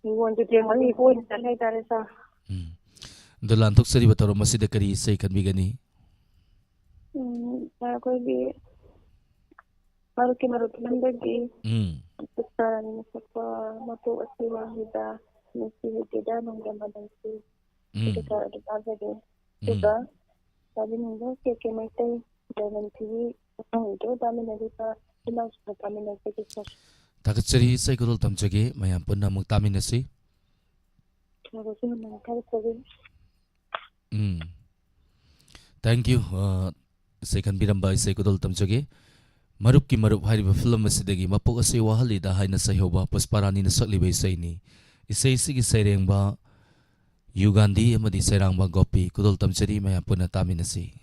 B: ni won de jeng mai ko in tan hai tare sa
A: Dolan tok sari bataro masida kari sai kan bigani
B: sa ko bi maru nanda di sa ni sa pa matu asila hida nasi hida nong da madan su kita ada ada de juga sabi nunggu ke mai tai dalam TV nong itu dami nari sa ilang sa kami na sa
A: Tagatsari sai kodol tamjage mayam punna muk taminasi Thank you sai kan biramba sai kodol tamjage marup ki marup hariba film asidagi mapok asai wahali da haina sayoba pusparani na saklibai sai ni isai sigi sairengba Yugandi amadi sairangba gopi kodol tamjari mayam punna taminasi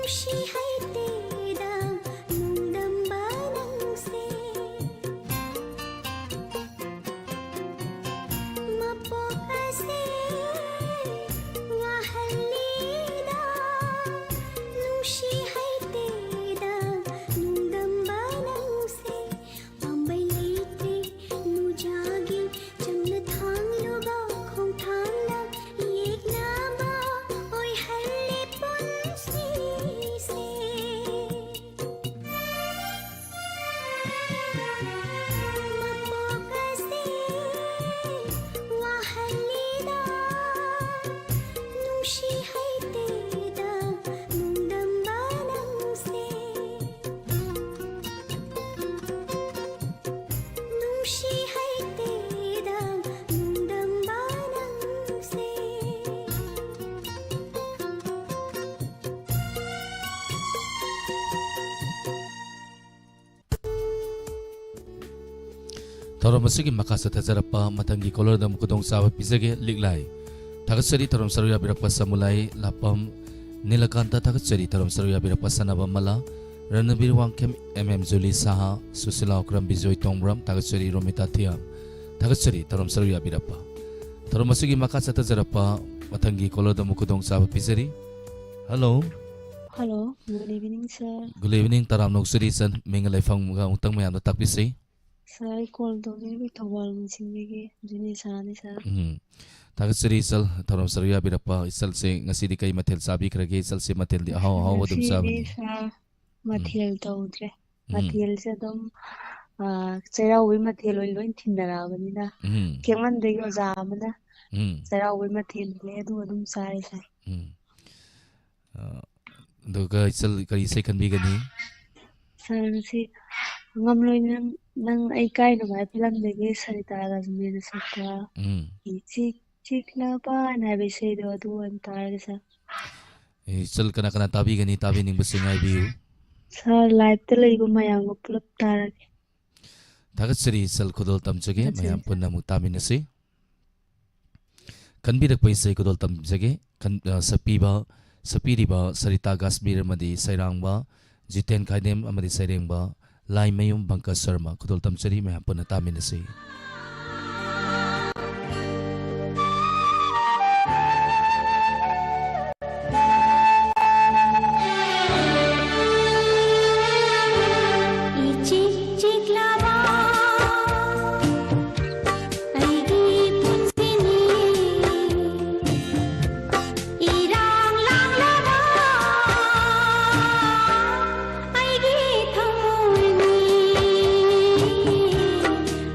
F: नुशी है तेरा नुंदम्बा नंसे मपो हसे वाहलीदा नुशी है तेरा नुंदम्बा नंसे पंबई लेते नुजागी जमन थांग लोगा खों थांगला एक नामा ओय हल्ले पुंसी से मपो कसे वाहलीदा नुशी है तेरा नुंदम्बा नंसे नुशी है तेरा नुंदम्बा नंसे
A: Tauram masigi makasa tazarapa matangi kolor dam kudong sawa pisage liglai. Tagasari taram saruya birapa samulai lapam nilakanta tagasari taram saruya birapa sanaba mala Ranabir Wangkem MM Zuli Saha Susila Okram Bijoy Tongbram Tagasari Romita Thia Tagasari taram saruya birapa. Tauram masigi makasa tazarapa matangi kolor dam kudong sawa pisari. Hello.
K: Hello, good evening, sir.
A: Good evening taram noksari san mengalai fang mga untang mayam na takpisi.
K: Sir, I called the very towel missing Juni Sani, sir.
A: Tagasari sal taram saruya birapa isal se ngasi di kay matel sabi krage isal se matel di ahaw ahaw wadum sabi.
K: Mathiel Daudre. Mathiel Sadom Sarah we Mathiel will win Tindaravana. Kiman de Yozamana. Sarah we Mathiel Ledu Adum Sari.
A: Doga isal kari se kan bigani.
K: Sir, see, Mamloin Nang ay kay no may pilang lagi salita ras mena sata. Chikla pa na bisay do duan tayo sa.
A: Isal kana kana tabi gani tabi ning basingay biu.
K: Sa live talay gumayang upload tayo.
A: Tagasari isal kudol tamjage mayam pun namu tabi nasi. Kan bidak pa isay kudol tamjage kan sapiriba sarita gasbir madi sairangba jiten kaidem amadi sairengba Lai Mayum Bangka Sharma Kudol Tamchari Mayam Puna Taminasi.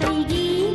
F: Aigi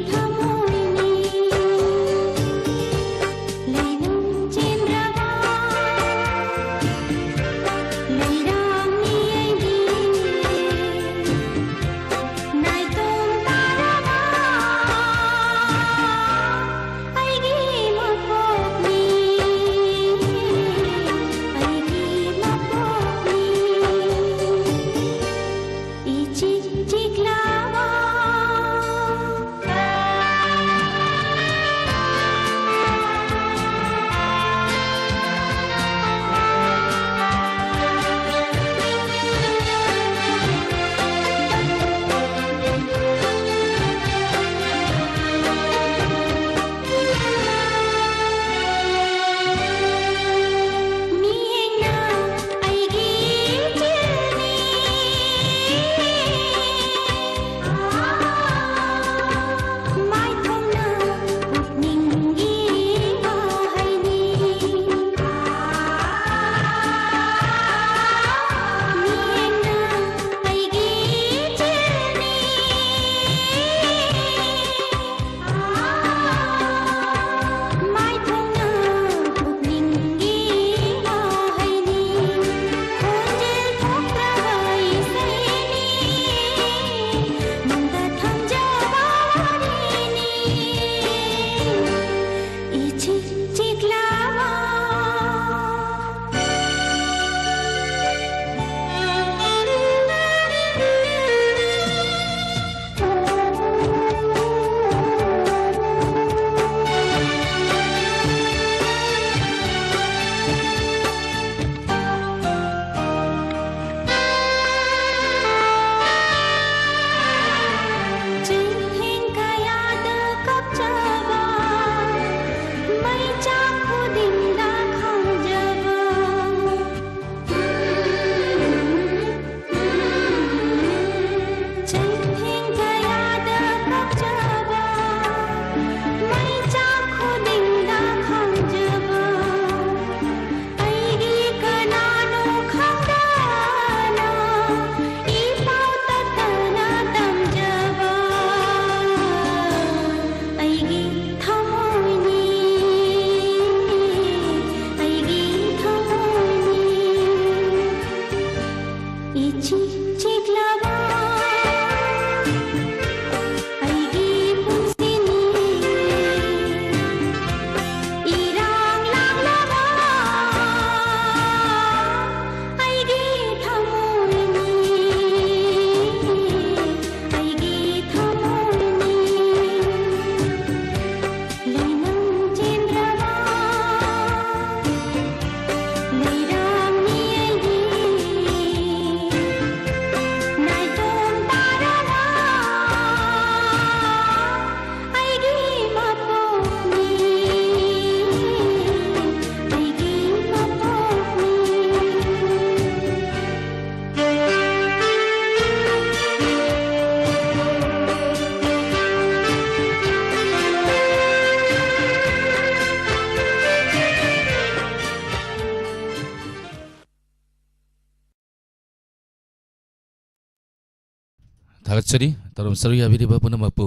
A: थागतचरी तरुम सरुया बिरिबा पुनमपु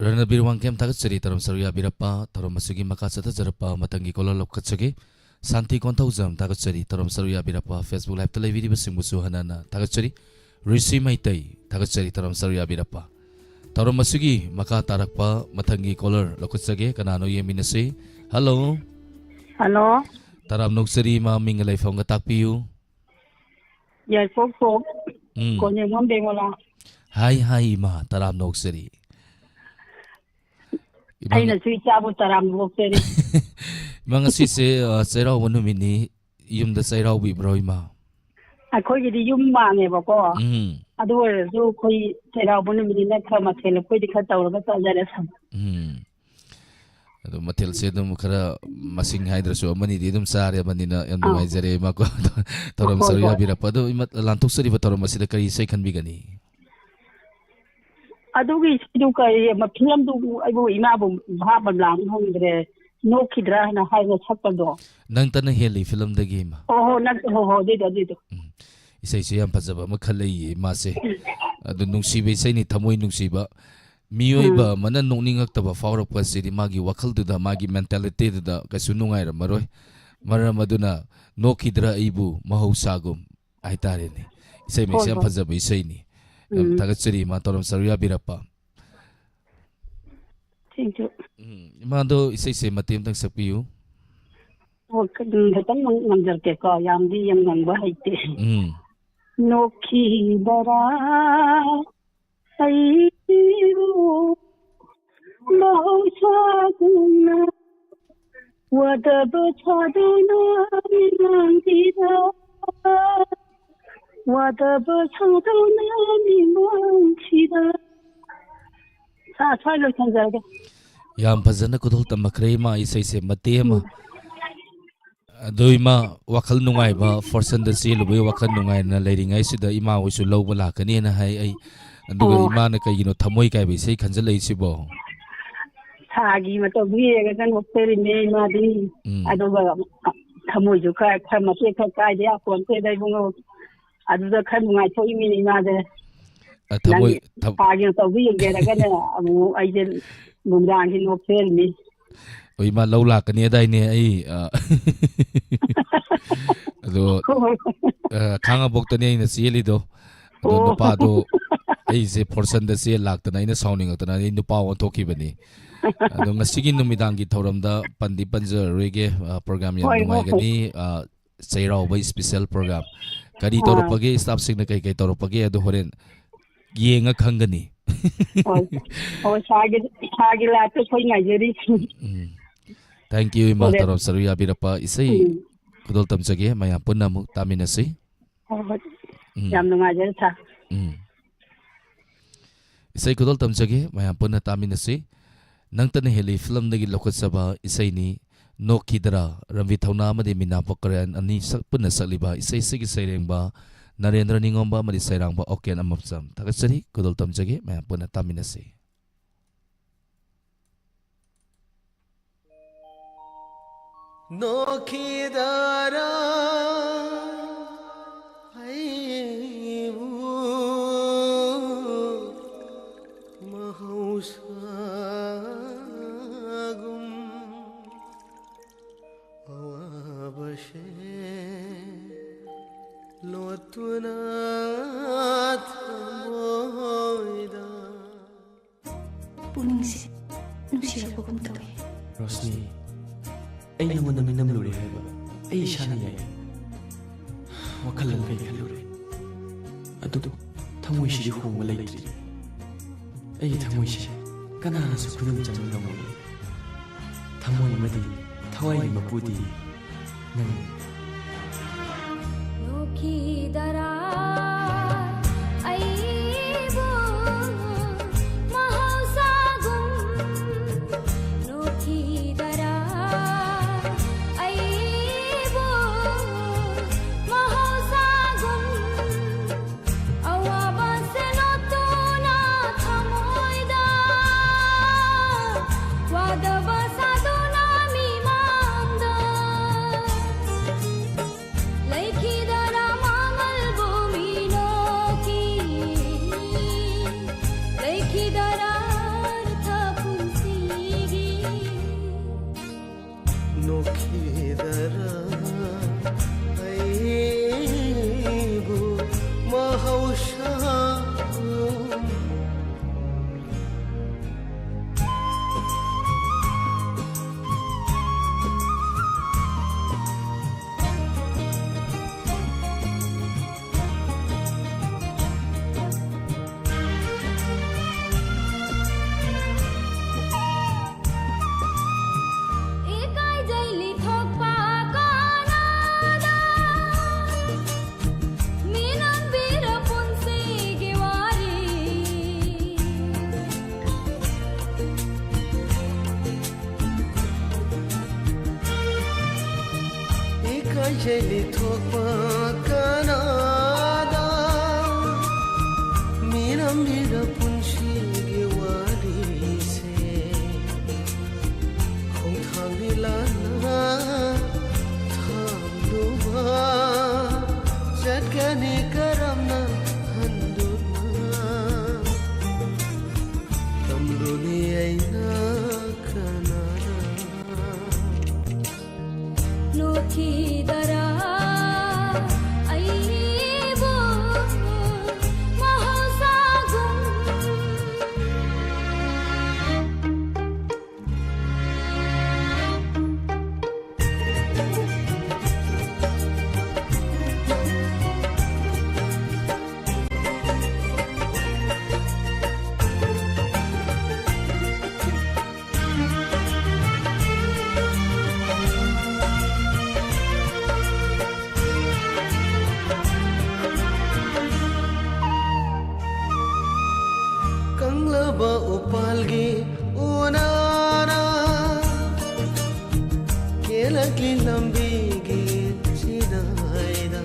A: Ranbir वांगकेम थागतचरी तरुम सरुया Birappa तरुम मसुगी मका चथजरप्पा Matangi Cola लोकचगे शांति Konthoujam थागतचरी तरुम सरुया Birappa Facebook live तले बिरिबा सिंगबुसु हनाना थागतचरी ऋषि मैतै थागतचरी तरुम सरुया बिरप्पा तरुम मसुगी मका तारक्पा Matangi collar लोकचगे कनानो येमिनसे hello
L: hello
A: तराम नोक्सरी मा Ming लाइफंग ताकपियु
L: यार फोक कोने मम बेंगोला
A: हाय हाय मा तराम नोक्सरी
L: अꯩꯅ ꯁꯨ ꯏꯆꯥꯕꯨ ꯇꯔꯥꯝꯅ ꯄꯣꯛꯆꯔꯤ
A: ꯏꯃꯥ ꯉꯁꯤꯁꯦ ꯆꯩꯔꯥꯎꯕ ꯅꯨꯃꯤꯠꯅꯤ ꯌꯨꯝꯗ ꯆꯩꯔꯥꯎꯕꯤꯕ꯭ꯔꯣ ꯏꯃꯥ
L: ꯑꯩꯈꯣꯏꯒꯤꯗꯤ ꯌꯨꯝ ꯃꯥꯡꯉꯦꯕꯀꯣ ꯑꯗꯨ ꯑꯣꯏꯔꯁꯨ ꯑꯩꯈꯣꯏ ꯆꯩꯔꯥꯎꯕ ꯅꯨꯃꯤꯠꯅꯤꯅ ꯈꯔ ꯃꯊꯦꯜ ꯑꯩꯈꯣꯏꯗꯤ ꯈꯔ ꯇꯧꯔꯒ ꯆꯥꯖꯔꯦ
A: ꯑꯗꯣ ꯃꯊꯦꯜꯁꯦ ꯑꯗꯨꯝ ꯈꯔ ꯃꯁꯤꯡ ꯍꯥꯏꯗ꯭ꯔꯁꯨ ꯑꯃꯅꯤꯗꯤ ꯑꯗꯨꯝ ꯆꯥꯔꯕꯅꯤꯅ ꯌꯥꯝ ꯅꯨꯡꯉꯥꯏꯖꯔꯦ ꯏꯃꯥꯀꯣ ꯊꯧꯔꯝ ꯁꯔꯨ ꯌꯥꯕꯤꯔꯛꯄ ꯑꯗꯣ ꯏꯃꯥ ꯂꯥꯟꯊꯣꯛꯆꯔꯤꯕ ꯊꯧꯔꯝ ꯑꯁꯤꯗ ꯀꯔꯤ ꯏꯁꯩ ꯈꯟꯕꯤꯒꯅꯤ
L: ꯑꯗꯨꯒꯤ ꯏꯁꯩꯗꯨ ꯀꯔꯤ ꯐꯤꯂꯝꯗꯨ ꯑꯩꯕꯨ ꯏꯃꯥꯕꯨ ꯚꯥꯕ ꯂꯥꯡ ꯍꯪꯗ꯭ꯔꯦ ꯅꯣꯛꯈꯤꯗ꯭ꯔꯥ ꯍꯥꯏꯅ ꯍꯥꯏꯅ ꯁꯛꯄꯗꯣ
A: ꯅꯪꯇꯅ ꯍꯦꯜꯂꯤ ꯐꯤꯂꯝꯗꯒꯤ ꯏꯃꯥ
L: ꯑꯗꯨꯏꯗꯣ
A: ꯏꯁꯩꯁꯦ ꯌꯥꯝ ꯐꯖꯕ ꯑꯃ ꯈꯜꯂꯛꯏꯌꯦ ꯏꯃꯥꯁꯦ ꯑꯗꯨ ꯅꯨꯡꯁꯤꯕ ꯏꯁꯩꯅꯤ ꯊꯃꯣꯏ ꯅꯨꯡꯁꯤꯕ ꯃꯤꯑꯣꯏꯕ ꯑꯃꯅ ꯅꯣꯛꯅꯤꯡꯉꯛꯇꯕ ꯐꯥꯎꯔꯛꯄ ꯑꯁꯤꯗꯤ ꯃꯥꯒꯤ ꯋꯥꯈꯜꯗꯨꯗ ꯃꯥꯒꯤ ꯃꯦꯟꯇꯦꯂꯤꯇꯤꯗꯨꯗ ꯀꯩꯁꯨ ꯅꯨꯡꯉꯥꯏꯔꯝꯃꯔꯣꯏ ꯃꯔꯝ ꯑꯗꯨꯅ ꯅꯣꯛꯈꯤꯗ꯭ꯔꯥ ꯑꯩꯕꯨ ꯃꯍꯧꯁꯥꯒꯨꯝ ꯍꯥꯏꯇꯥꯔꯦꯅꯦ ꯏꯁꯩ ꯃꯌꯦꯛꯁꯦ ꯌꯥꯝ ꯐꯖꯕ ꯏꯁꯩꯅꯤ ꯊꯥꯒꯠꯆꯔꯤ ꯏꯃꯥ ꯊꯧꯔꯝ ꯁꯔꯨ ꯌꯥꯕꯤꯔꯛꯄ ꯏꯃꯥꯗꯣ ꯏꯁꯩꯁꯦ ꯃꯇꯦꯛ ꯑꯃꯇꯪ ꯁꯛꯄꯤꯌꯨ
L: ꯈꯤꯇꯪ ꯉꯝꯖꯔꯛꯀꯦꯀꯣ ꯌꯥꯝꯗꯤ ꯌꯥꯝ ꯉꯪꯕ ꯍꯩꯇꯦ ꯅꯣꯛꯈꯤꯗꯔꯥ ꯑꯩꯕꯨ ꯃꯍꯧꯁꯥꯒꯨꯝꯅ ꯋꯥꯗꯕ ꯁꯥꯗꯨꯅ ꯃꯤꯃꯥꯡꯁꯤꯗ ꯋꯥꯗꯕ ꯁꯥꯗꯨꯅ ꯃꯤꯃꯥꯡꯁꯤꯗ ꯁ꯭ꯋꯥꯏ ꯂꯣꯏꯁꯟꯖꯔꯒꯦ
A: ꯌꯥꯝ ꯐꯖꯅ ꯈꯨꯗꯣꯜ ꯇꯝꯃꯛꯈ꯭ꯔꯦ ꯏꯃꯥ ꯏꯁꯩꯁꯦ ꯃꯇꯦꯛ ꯑꯃ ꯑꯗꯨ ꯏꯃꯥ ꯋꯥꯈꯜ ꯅꯨꯡꯉꯥꯏꯕ ꯐꯣꯔꯁꯟꯗ ꯆꯦꯜꯂꯨꯕꯒꯤ ꯋꯥꯈꯜ ꯅꯨꯡꯉꯥꯏꯅ ꯂꯩꯔꯤꯉꯩꯁꯤꯗ ꯏꯃꯥ ꯍꯣꯏꯁꯨ ꯂꯧꯕ ꯂꯥꯛꯀꯅꯤꯅ ꯍꯥꯏ ꯑꯩ ꯑꯗꯨꯒ ꯏꯃꯥꯅ ꯀꯩꯒꯤꯅꯣ ꯊꯃꯣꯏ ꯀꯥꯏꯕ ꯏꯁꯩ ꯈꯟꯖꯜꯂꯛꯏꯁꯤꯕꯣ
L: ꯊꯥꯒꯤ ꯃꯇꯧꯗꯨ ꯌꯦꯡꯉꯒ ꯅꯣꯛꯆꯔꯤꯅꯦ ꯏꯃꯥꯗꯤ ꯑꯗꯨꯒ ꯊꯃꯣꯏꯁꯨ ꯈꯔ ꯃꯇꯦꯛ ꯈꯔ ꯀꯥꯏꯗ ꯌꯥꯄꯣꯟꯇꯦꯗ ꯏꯕꯨꯡꯉꯣ ꯑꯗꯨꯗ ꯈꯔ ꯅꯨꯡꯉꯥꯏꯊꯣꯛꯏꯃꯤꯅꯦ ꯏꯃꯥꯗꯦ ꯊꯥꯒꯤ ꯃꯇꯧꯗꯨ ꯌꯦꯡꯖꯔꯒꯅꯦ ꯑꯃꯨꯛ ꯑꯩꯁꯦ ꯅꯨꯡꯗꯥꯡꯁꯤ ꯅꯣꯛꯆꯔꯤꯅꯤ
A: ꯏꯃꯥ ꯂꯧ ꯂꯥꯛꯀꯅꯤ ꯑꯗꯥꯏꯅꯦ ꯑꯩ ꯑꯗꯣ ꯈꯥꯡꯉꯕꯣꯛꯇꯅꯦ ꯑꯩꯅ ꯆꯦꯜꯂꯤꯗꯣ ꯑꯗꯣ ꯅꯨꯄꯥꯗꯣ ꯑꯩꯁꯦ ꯐꯣꯔꯁꯟꯗ ꯆꯦꯜ ꯂꯥꯛꯇꯅ ꯑꯩꯅ ꯁꯥꯎꯅꯤꯡꯉꯛꯇꯅ ꯑꯩ ꯅꯨꯄꯥ ꯑꯣꯟꯊꯣꯛꯈꯤꯕꯅꯤ ꯑꯗꯣ ꯉꯁꯤꯒꯤ ꯅꯨꯃꯤꯗꯥꯡꯒꯤ ꯊꯧꯔꯝꯗ ꯄꯟꯗꯤ ꯄꯟꯖꯔꯔꯣꯏꯒꯦ ꯄ꯭ꯔꯣꯒ꯭ꯔꯥꯝ ꯌꯥꯝ ꯅꯨꯡꯉꯥꯏꯒꯅꯤ ꯆꯩꯔꯥꯎꯕ ꯏꯁꯄꯤꯁꯦꯜ ꯄ꯭ꯔꯣꯒ꯭ꯔꯥꯝ ꯀꯔꯤ ꯇꯧꯔꯛꯄꯒꯦ ꯁ꯭ꯇꯥꯐꯁꯤꯡꯅ ꯀꯩ ꯇꯧꯔꯛꯄꯒꯦ ꯑꯗꯣ ꯍꯣꯔꯦꯟ ꯌꯦꯡꯉ ꯈꯪꯒꯅꯤ
L: ꯏꯁꯥꯒꯤ ꯂꯥꯏꯐꯇ ꯑꯩꯈꯣꯏ ꯉꯥꯏꯖꯔꯤ
A: ꯊꯦꯡꯛ ꯌꯨ ꯏꯃꯥ ꯊꯧꯔꯝ ꯁꯔꯨ ꯌꯥꯕꯤꯔꯛꯄ ꯏꯁꯩ ꯈꯨꯗꯣꯜ ꯇꯝꯖꯒꯦ ꯃꯌꯥꯝ ꯄꯨꯟꯅ ꯑꯃꯨꯛ ꯇꯥꯃꯤꯟꯅꯁꯤ
L: ꯌꯥꯝ ꯅꯨꯡꯉꯥꯏꯖꯔꯦ ꯁꯥꯔ
A: ꯏꯁꯩ ꯈꯨꯗꯣꯜ ꯇꯝꯖꯒꯦ ꯃꯌꯥꯝ ꯄꯨꯟꯅ ꯇꯥꯃꯤꯟꯅꯁꯤ ꯅꯪꯇꯅ ꯍꯦꯜꯂꯤ ꯐꯤꯂꯝꯗꯒꯤ ꯂꯧꯈꯠꯆꯕ ꯏꯁꯩꯅꯤ ꯅꯣꯛꯈꯤꯗꯔꯥ ꯔꯟꯕꯤꯔ ꯊꯧꯅꯥ ꯑꯃꯗꯤ ꯃꯤꯅꯥ ꯄꯣꯀꯔꯦꯟ ꯑꯅꯤ ꯄꯨꯟꯅ ꯁꯛꯂꯤꯕ ꯏꯁꯩꯁꯤꯒꯤ ꯁꯩꯔꯦꯡꯕ ꯅꯔꯦꯟꯗ꯭ꯔ ꯅꯤꯉꯣꯝꯕ ꯑꯃꯗꯤ ꯁꯩꯔꯥꯡꯕ ꯑꯣꯀꯦꯟ ꯑꯃꯞꯆꯝ ꯊꯥꯒꯠꯆꯔꯤ ꯈꯨꯗꯣꯜ ꯇꯝꯖꯒꯦ ꯃꯌꯥꯝ ꯄꯨꯟꯅ ꯇꯥꯃꯤꯟꯅꯁꯤ
C: नोखिदारा आईबू महौसागुम अवाबशे लोतुना थमोइदा
F: पुनिंगसे नुसिरबगुम तवे
M: रोशनी ꯑꯩ ꯅꯉꯣꯟꯗ ꯃꯤꯅꯝꯂꯨꯔꯦ ꯍꯥꯏꯕ ꯑꯩ ꯏꯁꯥꯅ ꯌꯥꯏ ꯋꯥꯈꯜꯂꯣꯟ ꯀꯩ ꯈꯜꯂꯨꯔꯦ ꯑꯗꯨꯕꯨ ꯊꯃꯣꯏꯁꯤꯗꯤ ꯍꯣꯡꯕ ꯂꯩꯇ꯭ꯔꯤ ꯑꯩꯒꯤ ꯊꯃꯣꯏꯁꯦ ꯀꯅꯥꯅꯁꯨ ꯈꯨꯗꯨꯝ ꯆꯟꯕ ꯉꯝꯃꯣꯏ ꯊꯃꯣꯏ ꯑꯃꯗꯤ ꯊꯋꯥꯏꯒꯤ ꯃꯄꯨꯗꯤ ꯅꯪ
F: ꯅꯣꯛꯈꯤꯗꯔꯥ
C: Iseli thokpa kanada Mira mira punshi ge wari se Khong thang ni lana tham luba Jat gani karamna handuna Tamluni aina
F: Noki dara aibo mahasagum
C: Kanglaba upalgi unana Kelakli lambigi sidaida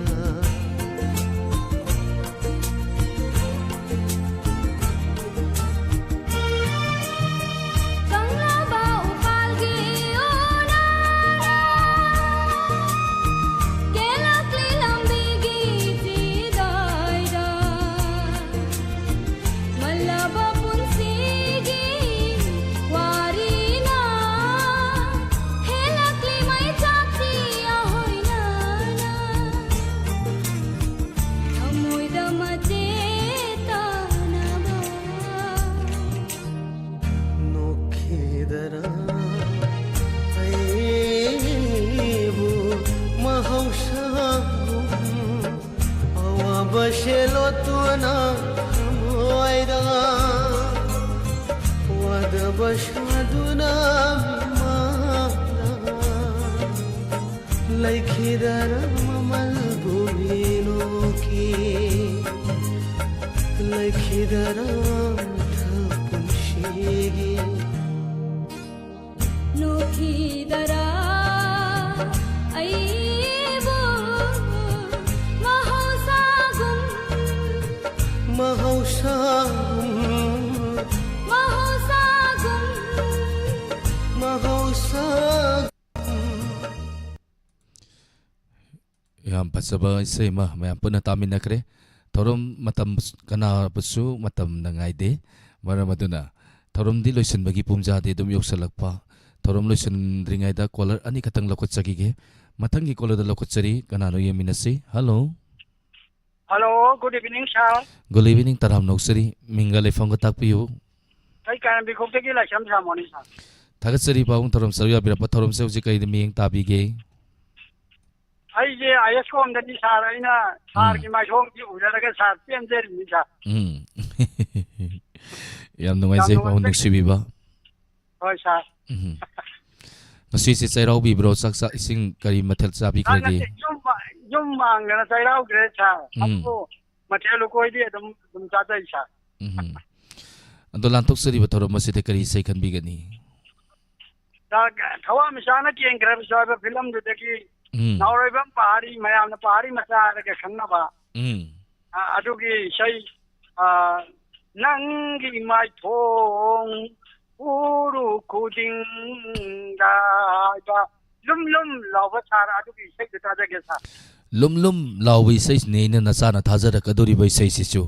F: Kanglaba upalgi unana Kelakli lambigi sidaida Malaba punsigi warina Helakli mai chapti ahoina na Thamuida macheta naba
C: Nokhidara aibu mahausagum Awabashelo tuana moida Wadabashaduna mimana Laikhidara mamal bhuminoki Laikhidara thapunshigi
F: Noki dara aibo mahasagum
C: Mahausagum
F: mahasagum
C: Mahausagum
A: Yang pasaba isay mayam puna tamin na kre thorom matam kana pusu matam nangai de mara maduna thorom di loisan bagi pumja de dum yoksalakpa thorom loisan ringai da caller ani katang lokot sagi ge matangi caller da lokot sari kana no yeminasi hello
N: Hello, good evening, sir.
A: good evening taram noksari mingale phone ka takpiu
N: I can be cooked like some ceremony, sir.
A: thagat sari baung thorom sarya birapa thorom se uji kai de ming tabi ge
N: I assume that these are in a park in my home, you will get a sir.
A: Yam nungai se baung nuksibi ba
N: Oh, sir.
A: ngasi se sai rau bi bro sak sak ising kari mathel chabi krage
N: Yung mang na tayo raw, great, sir. Ako, matelo ko hindi, dumtatay, sir.
A: ando lantok sari ba thorom masite kari sai kan bi gani
N: Tawa misana ki ang grab sa film do deki nauribam pahari mayam na pahari masa ka kanna ba adugi say nangi mai thong uru kuding da lum lum lawa sara adugi say ta jage sa
A: lum lum lawi sai ne na sana thajara kaduri bai sai sichu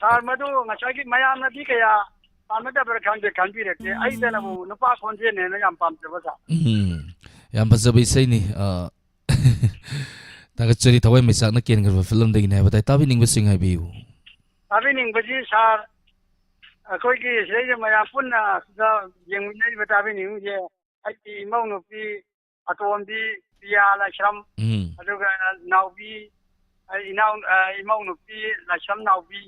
N: sar madu ngasagi mayam na di kaya amada berkandi kandi reke ai dana bu nupa khonje ne na yam pam cheba sa
A: yam bazabai sai ni taga chari thawai mai sak na ken gar film dagi na batai tabi ning basing hai biu
N: abi ning baji sar koi ki sei maya punna da yeng nei batabi ning je ai ti mau no pi atom di pia la sham aduga nau bi ai nau mau no pi la sham nau bi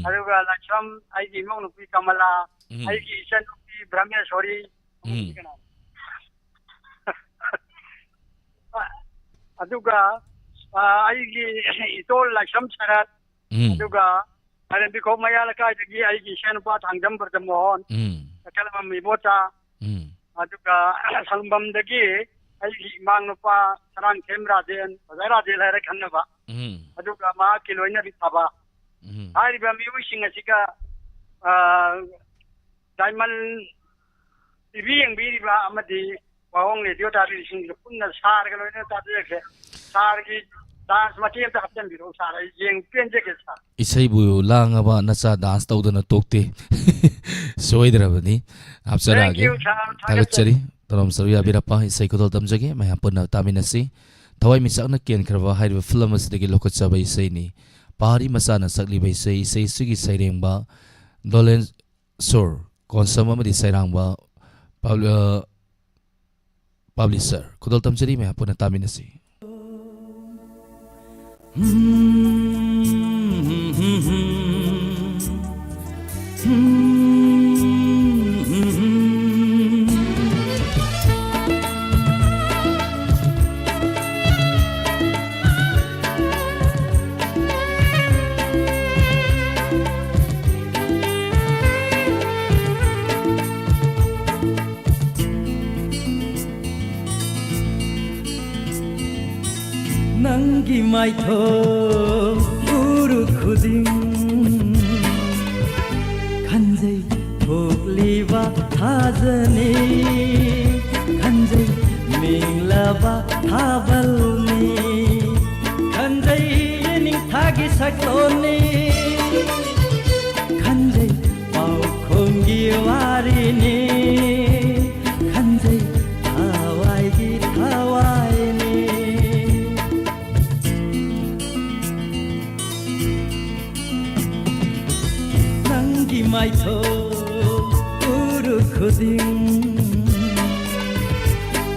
N: aduga la sham ai ki mau no pi kamala ai ki san no pi brahmeshwari aduga ai ki itol la sham charat aduga aran bi ko mayala ka gi ai ki san pa thangjam bardamon kalama mi bota aduga sangbam dagi ꯑꯩꯒꯤ ꯏꯃꯥꯡꯅꯨꯄꯥ ꯁꯅꯥꯟꯊꯦꯝ ꯔꯥꯖꯦꯟ ꯑꯣꯖꯥ ꯔꯥꯖꯦꯟ ꯍꯥꯏꯔ ꯈꯪꯅꯕ ꯑꯗꯨꯒ ꯃꯍꯥꯛꯀꯤ ꯂꯣꯏꯅꯕꯤ ꯊꯕ ꯍꯥꯏꯔꯤꯕ ꯃꯤꯑꯣꯏꯁꯤꯡ ꯑꯁꯤꯒ ꯗꯥꯏꯃꯟ ꯇꯤꯚꯤ ꯌꯦꯡꯕꯤꯔꯤꯕ ꯑꯃꯗꯤ ꯋꯥꯍꯣꯡ ꯔꯦꯗꯤꯑꯣ ꯇꯥꯕꯤꯔꯤꯕꯁꯤꯡꯁꯨ ꯄꯨꯟꯅ ꯁꯥꯔꯒ ꯂꯣꯏꯅ ꯇꯥꯕꯤꯔꯛꯀꯦ ꯁꯥꯔꯒꯤ ꯗꯥꯟꯁ ꯃꯇꯦꯛ ꯑꯃꯇ ꯍꯥꯞꯆꯤꯟꯕꯤꯔꯛꯎ ꯁꯥꯔ ꯑꯩ ꯄꯦꯟꯖꯒꯦ ꯁꯥꯔ
A: isaibu langaba nacha dance tawdana tokte soidrabani hapsarage thagachari tarom saruya birapa isai kodol tamjage maya punna taminasi thawai misakna ken khraba haiba film asidagi lokachaba isai ni pahari masana sakli bai isai sugi sairengba dolen sur konsama madi sairangba publisher kodol tamjari maya punna taminasi
C: Nangi mai tho uru khuding khanjai thokliba thajani khanjai minglaba thabalni khanjai ning thagi sakloni khanjai pau khongi warini khanjai thawai gi thawai mai tho uru khuding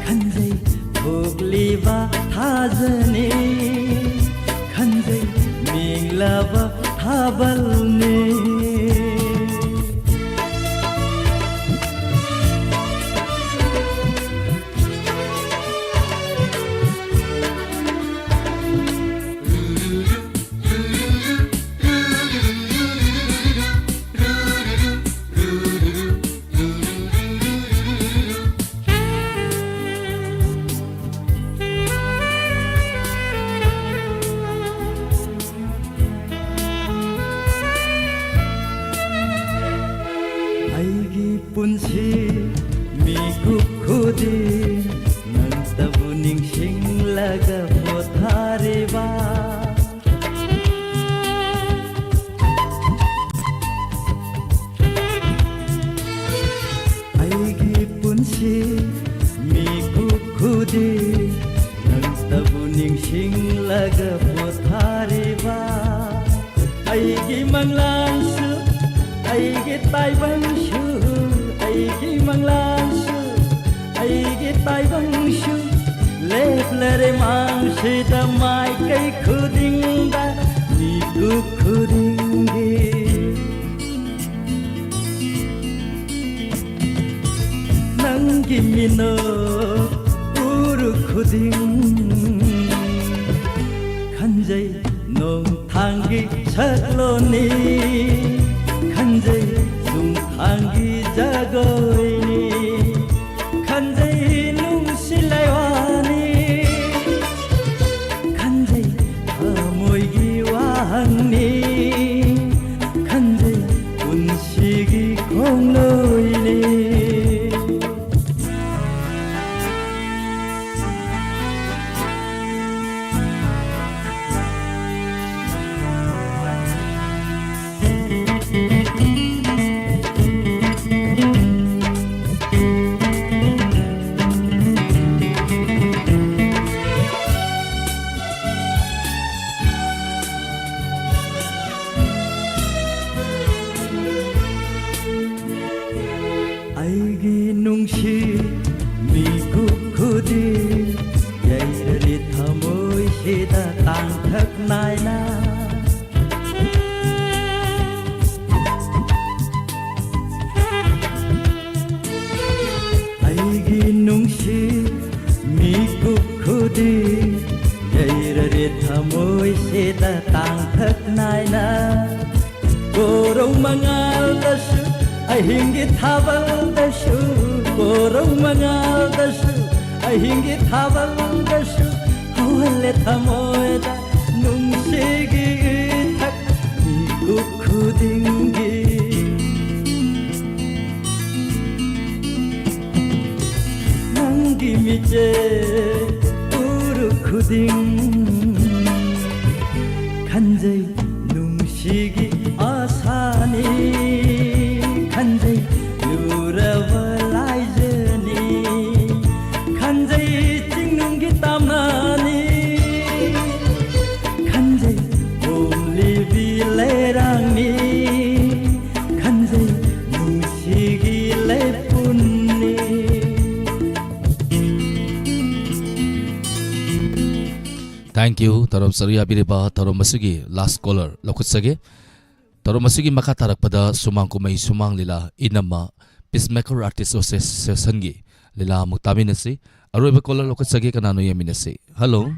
C: khanjai thokliba thajani khanjai minglaba thabalni punsi mi kukhudi nang tabu ning sing laga pothare ba aigi punsi mi kukhudi nang tabu ning sing laga pothare ba aigi manglan su aigi tai bang su aigi manglan su aigi tai bang su leplare mang se da mai kai khuding da ni ku khuding ge nangi mino uru khuding khanjai nong thangi chakloni khanjai sung thangi jagoini khanjai nung silaiwani khanjai amoi gi wahangni khanjai unsigi khongloini aigi nungsi mi kukhudi yaisari thamoi sida tangthak naina aigi nungsi mi kukhudi yaisari thamoi sida tangthak naina gorong mangal dasu ahinggi thabal dasu gorong mangal dasu ꯑꯍꯤꯡꯒꯤ ꯊꯥꯕꯜꯗꯁꯨ ꯍꯧꯍꯜꯂꯦ ꯊꯃꯣꯏꯗ ꯅꯨꯡꯁꯤꯒꯤ ꯏꯊꯛ ꯃꯤꯀꯨꯞ ꯈꯨꯗꯤꯡꯒꯤ ꯅꯪꯒꯤ ꯃꯤꯠꯆꯦ 우르 खुदिं 간제이 뭉시기 아사니 간제이 누라발라이즈니 간제이 찍는기 땀나니 간제이 몸리비레랑니 간제이 뭉시기 레뿐니
A: Thank you. Tarom Saria Biriba, Tarom Masugi, last caller, Lokutsage. Tarom Masugi Makatarak pada Sumang Kumay Sumang Lila, Inama, Peacemaker Artist Association Gi, Lila Muktaminasi, Aruba caller Lokutsage Kanano Yaminasi. Hello.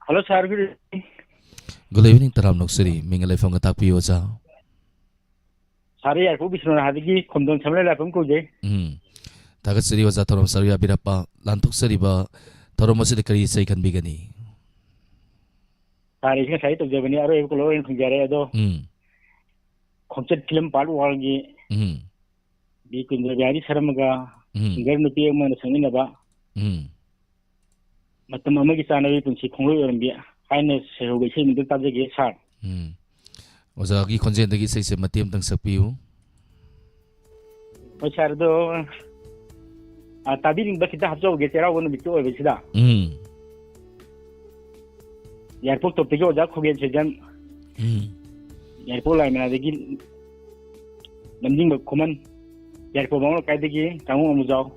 O: Hello, sir.
A: Good evening, Taram Noksiri, Mingalay from Gatapi Oza.
O: Sorry, I hope it's not having condom Samuel from Koje.
A: Tagatsiri was a Tarom Saria Birapa, Lantuk Sariba. Tarom masih kari saya kan bigani.
O: Hari ini saya tu jadi ni aru kalau yang penjara itu. Konsep film palu lagi. Di kunjungan seramaga. Enggak nanti yang mana sengin apa. Macam mana kita nabi pun si konglo orang dia. Hanya serupai saya minta tak jadi sar.
A: Oza lagi konsep lagi saya semati tentang sepiu.
O: Macam tu. Tadi ringba kita hafzah uge tera wono bitu obe sida. Airport top tege oja khogen sejan. Airport lai mena degi namjing ba khoman. Airport banglo kai degi tamu amujao.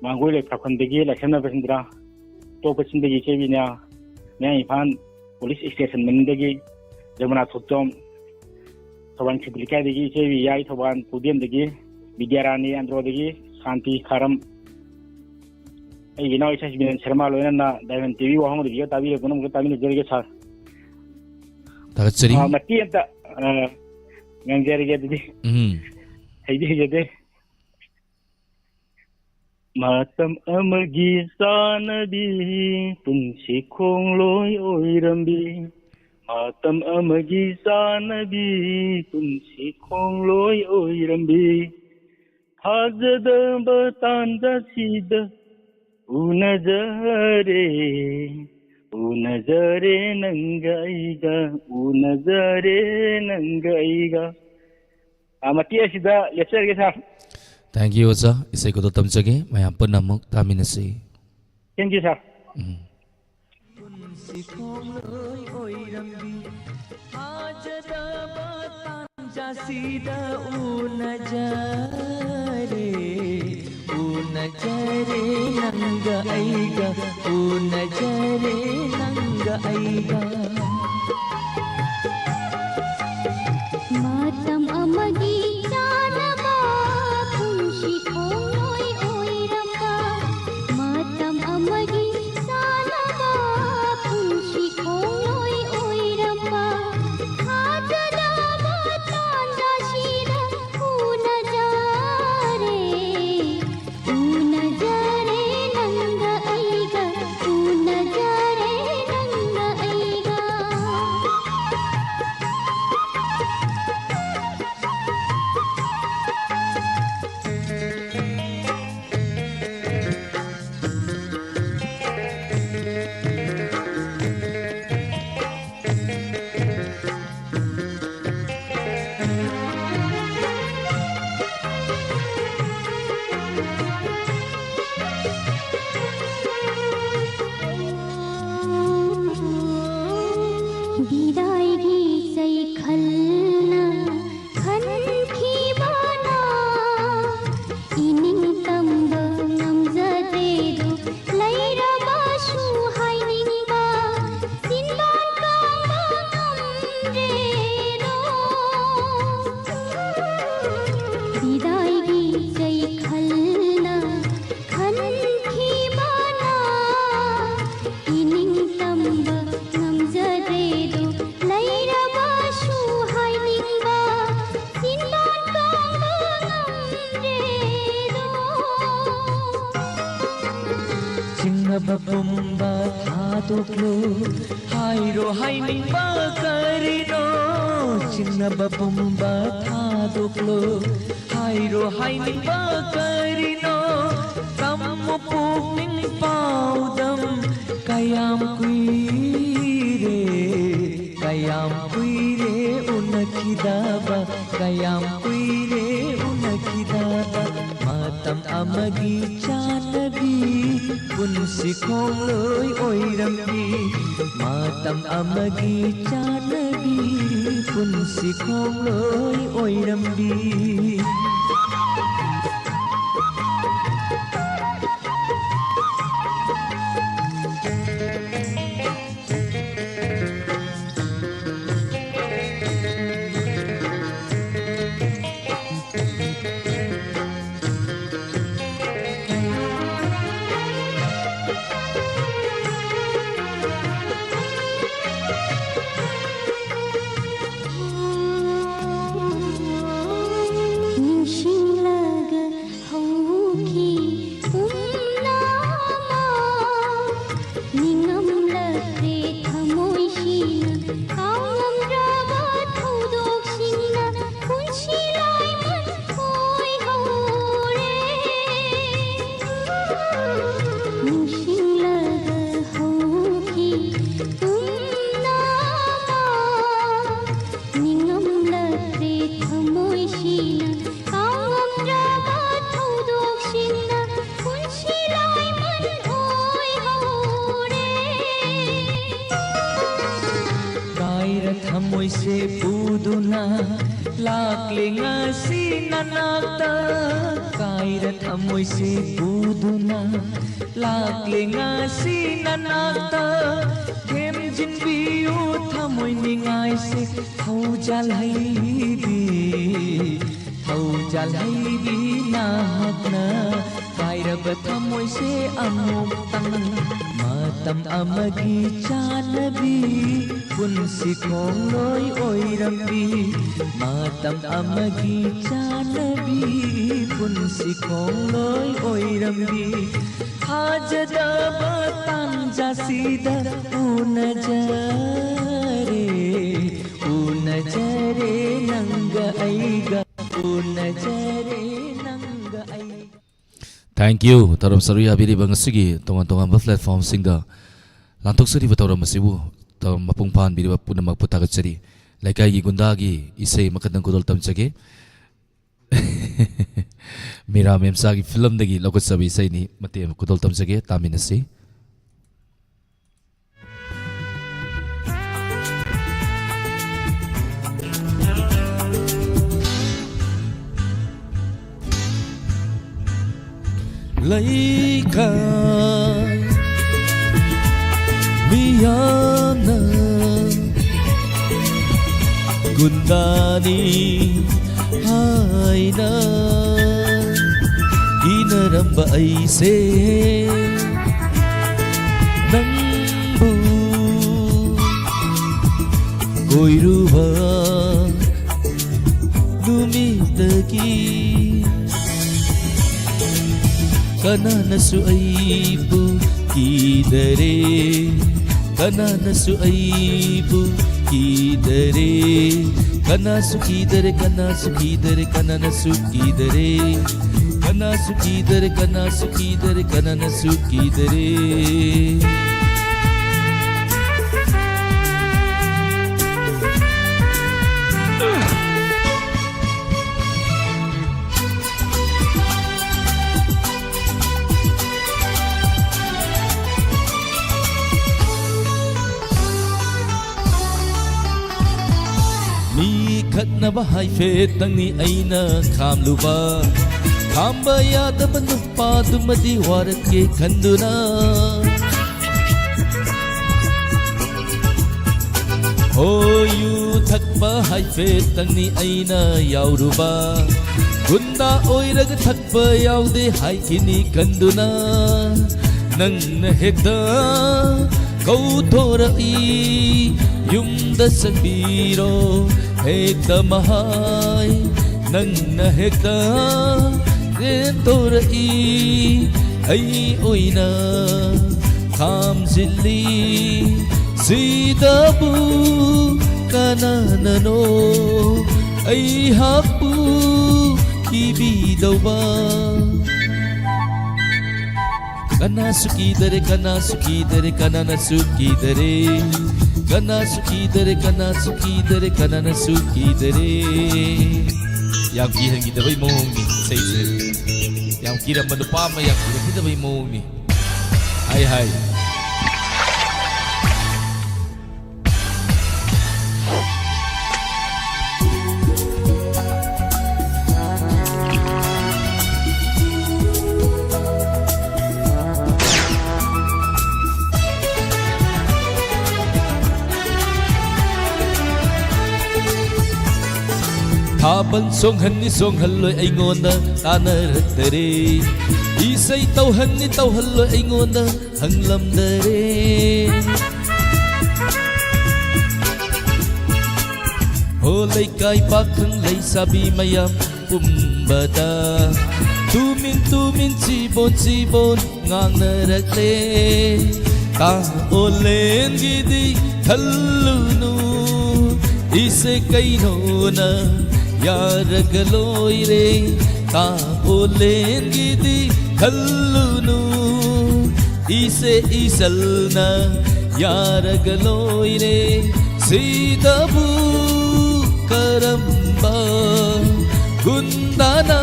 O: Mangoi le khakhan degi laksana pasindra. To pasin degi chebina. Nai fan police station men degi jamana thotom. Thoban sibilika degi chebi yai thoban pudiem degi Bidyarani andro degi Santi Karam. Ini saya sebenarnya serma loinan na Diamond TV wahang dia tapi ekonom kita ini jadi besar.
A: Tak sering.
O: Mati entah yang jadi jadi. Jadi. Matam amagi sanabi punsi kongloi oirambi. Matam amagi sanabi punsi kongloi oirambi. Hazda batanda sida unazare nangaiga amati sida lecer gesar.
A: Thank you Oza isai ko tam jage mayam pun namuk taminasi.
O: Thank you sir.
C: Sida unajare nanga aiga unajare nanga aiga
F: matam amagi janama punshi koi oiramba matam amagi janama punshi koi oiramba hajada batanda shira unajare nanga aiga unajare nanga aiga
C: ꯊꯥꯗꯣꯛꯂꯣ ꯍꯥꯏꯔꯣ ꯍꯥꯏꯅꯤꯡꯕ ꯀꯔꯤꯅꯣ ꯆꯤꯡꯅꯕ ꯄꯨꯝꯕ ꯊꯥꯗꯣꯛꯂꯣ ꯍꯥꯏꯔꯣ ꯍꯥꯏꯅꯤꯡꯕ ꯀꯔꯤꯅꯣ ꯇꯝꯃꯨ ꯄꯨꯛꯅꯤꯡ ꯄꯥꯎꯗꯝ ꯀꯌꯥꯝ ꯀꯨꯏꯔꯦ ꯎꯅꯈꯤꯗꯕ ꯀꯌꯥꯝ ꯀꯨꯏꯔꯦ ꯎꯅꯈꯤꯗꯕ ꯃꯇꯝ ꯑꯃꯒꯤ ꯆꯥꯟꯅꯕꯤ ꯄꯨꯟꯁꯤ ꯈꯣꯡꯂꯣꯏ ꯑꯣꯏꯔꯝꯃꯤ ꯃꯇꯝ ꯑꯃꯒꯤ ꯆꯥꯟꯅꯕꯤ ꯄꯨꯟꯁꯤ ꯈꯣꯡꯂꯣꯏ ꯑꯣꯏꯔꯝꯃꯤ
A: Thank you. Taram saruya biri bangasigi tongan-tongan ba platform singda lantok sari bataram masibu taram mapungpan biri ba puna magputagat sari laikai gi gundagi isay makadang kudol tamsage Mira memsa gi film dagi lokot sabi isay ni mati kudol tamsage taminasi
C: Laikai miyamna gundani haina inaramba aise nangbu koiruba numitagi Kananasu aibu kidare Kananasu aibu kidare Kanasu kidare Kanasu kidare Kananasu kidare Kanasu kidare Kanasu kidare Kananasu kidare Khatnaba haifet tangni aina khamluba khamba yadaba nupa dumadi warat ke khanduna Hoyu thakba haifet tangni aina yauruba Gunda oiraga thakba yaude haikini khanduna Nangna hekta kautorai yumda sanbiro Hekta mahai nangna hekta rentorai ai oina
A: Kamzili Sidabu Kananano Ay hapu Ibidawba Kana suki dare kana suki dare kana na suki dare kana suki dare kana suki dare kana na suki dare Yang kihan kita bay mo ni say say Yang kira manupa ma yang kira kita bay mo ni Hai hai Haban song hani song halloi aingonda tanarakdare Isai tau hani tau halloi aingonda hanglamdare Holai kai pakhang lai sabi mayam pumbada Tumin tumin sibon ngang narakle Ta olen gidi thallunu Isai kaino na Yaragaloy re ta olen gidi hallunu ise isalna yaragaloy re sidabu karamba gundana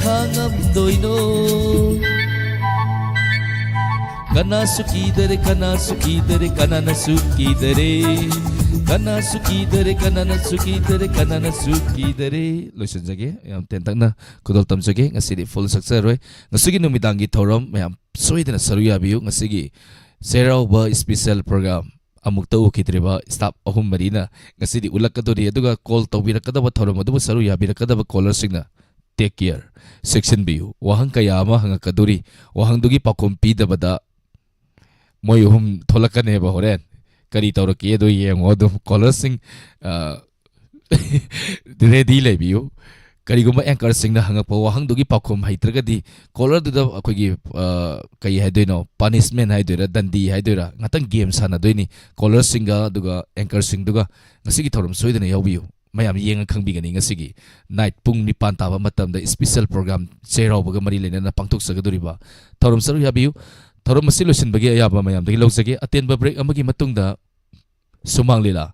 A: khangam doino kana suki dare kana na suki dare Kana suki dare kana na suki dare Loisan jage yam tentang na kudol tam jage ngasidi full success roy ngasigi numidangi thorom mayam soidana saruya biu ngasigi serau ba special program amuk ta ukhitriba staff ahum marina ngasidi ulakadori aduga call tawbirakadaba thorom adu saruya birakadaba caller singna take care section biu wahang kaya ama hangakadori wahang dugi pakom pidabada moi hum tholakane ba horen Kari tawra kiye do yengo adum caller sing ready lebiu kari guma anchor sing na hangapa wahang dugi pakhom haitragadi caller du da akogi kai haideno punishment haidera dandi haidera ngatang game sana doini caller sing ga duga anchor sing duga ngasigi thorum soidena yawbiu mayam yenga khangbigani ngasigi night pung nipan taba matamda special program chero baga mari lena na pangtok sagaduriba thorum saru yabiu Thorom masilusin bagi ayaba mayam dagi lausage aten ba break amagi matungda sumang lila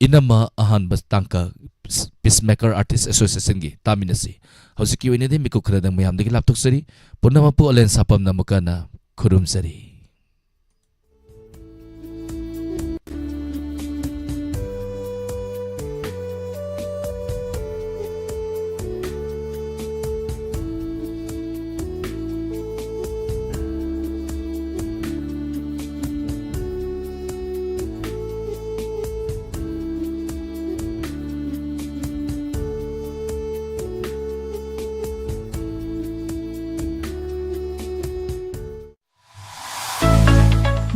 A: inama ahan bastangka Peacemaker Artist Association gi taminasi hausiki wene de miku khradang mayam dagi laptok sari punama pu alen sapam na mukana khurum sari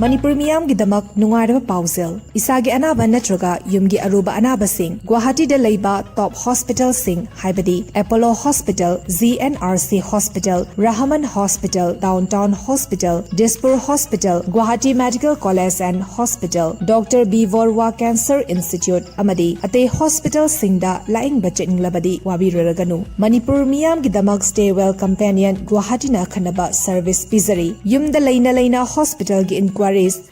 P: Manipur miyam gi damak nungarba pausel isagi anaba natraga yumgi aruba anaba sing Guwahati da leiba top hospital sing haibadi Apollo Hospital ZNRC Hospital Rahman Hospital Downtown Hospital Dispur Hospital Guwahati Medical College and Hospital Dr. B. Vorwa Cancer Institute amadi ate hospital singda laing baching labadi wabiraganu Manipur miyam gi damak stay well companion Guwahati na khanaba service pizari yumda leina hospital gi inquiry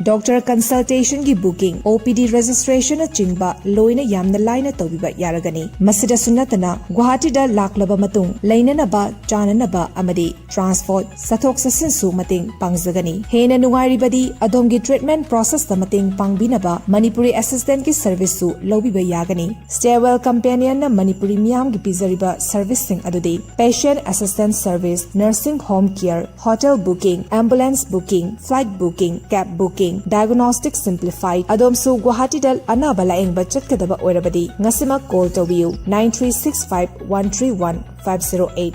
P: Doctor consultation gi booking OPD registration chingba loina yamna line tobiba yaragani masida sunatana Guwahati da laklaba matung lainana ba chanana ba amadi transport sathok sasin su mating pangjagani hena nungari badi adomgi treatment process da mating pangbina ba Manipuri assistant ki service su lobiba yagani stairwell companion na Manipuri miyam gi pizariba service sing adudi patient assistance service nursing home care hotel booking ambulance booking flight booking cab booking diagnostic simplified adom su Guwahati dal anaba laeng bachak kadaba oirabadi ngasima call to view 9365131508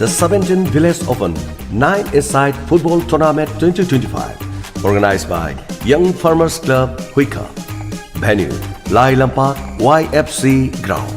Q: The 17th Village Open 9-a-side football tournament 2025 organized by Young Farmers Club Huika venue Lai Lampak YFC ground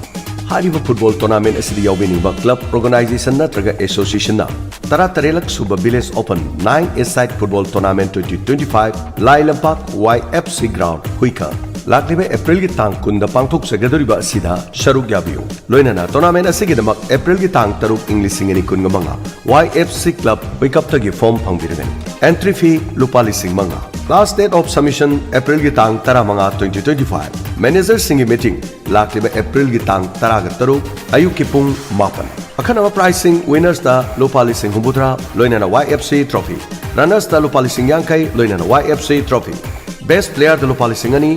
Q: हारिबा football tournament असidi यावबिनिबा club organisation नत्रगा association ना तरा तरेलक सुबा village open 9-a-side football tournament 2025 Lai Lampak YFC ground हुइका लाक्लिबे अप्रैल की तांग कुंदा पांगथोक सगदरिबा असिदा शरुक याबियो लोइनाना टूर्नामेंट असिगिदमक अप्रैल की तांग तरुक इंग्लिशिंग एनी कुनगा मंगा YFC क्लब वेकअप तगी फॉर्म फंगिरगन एंट्री फी लुपा लिसिंग मंगा last date of submission April की तांग तरा मंगा 2025 मैनेजर सिंगी मीटिंग लाक्लिबे अप्रैल की तांग तरा तरुक अयुक की पुंग मापन अखनवा प्राइसिंग विनर्स दा लुपा लिसिंग हुबुद्रा लोइनाना YFC ट्रॉफी रनर्स दा लुपा लिसिंग यांkai लोइनाना YFC ट्रॉफी बेस्ट प्लेयर दा लुपा लिसिंग अनि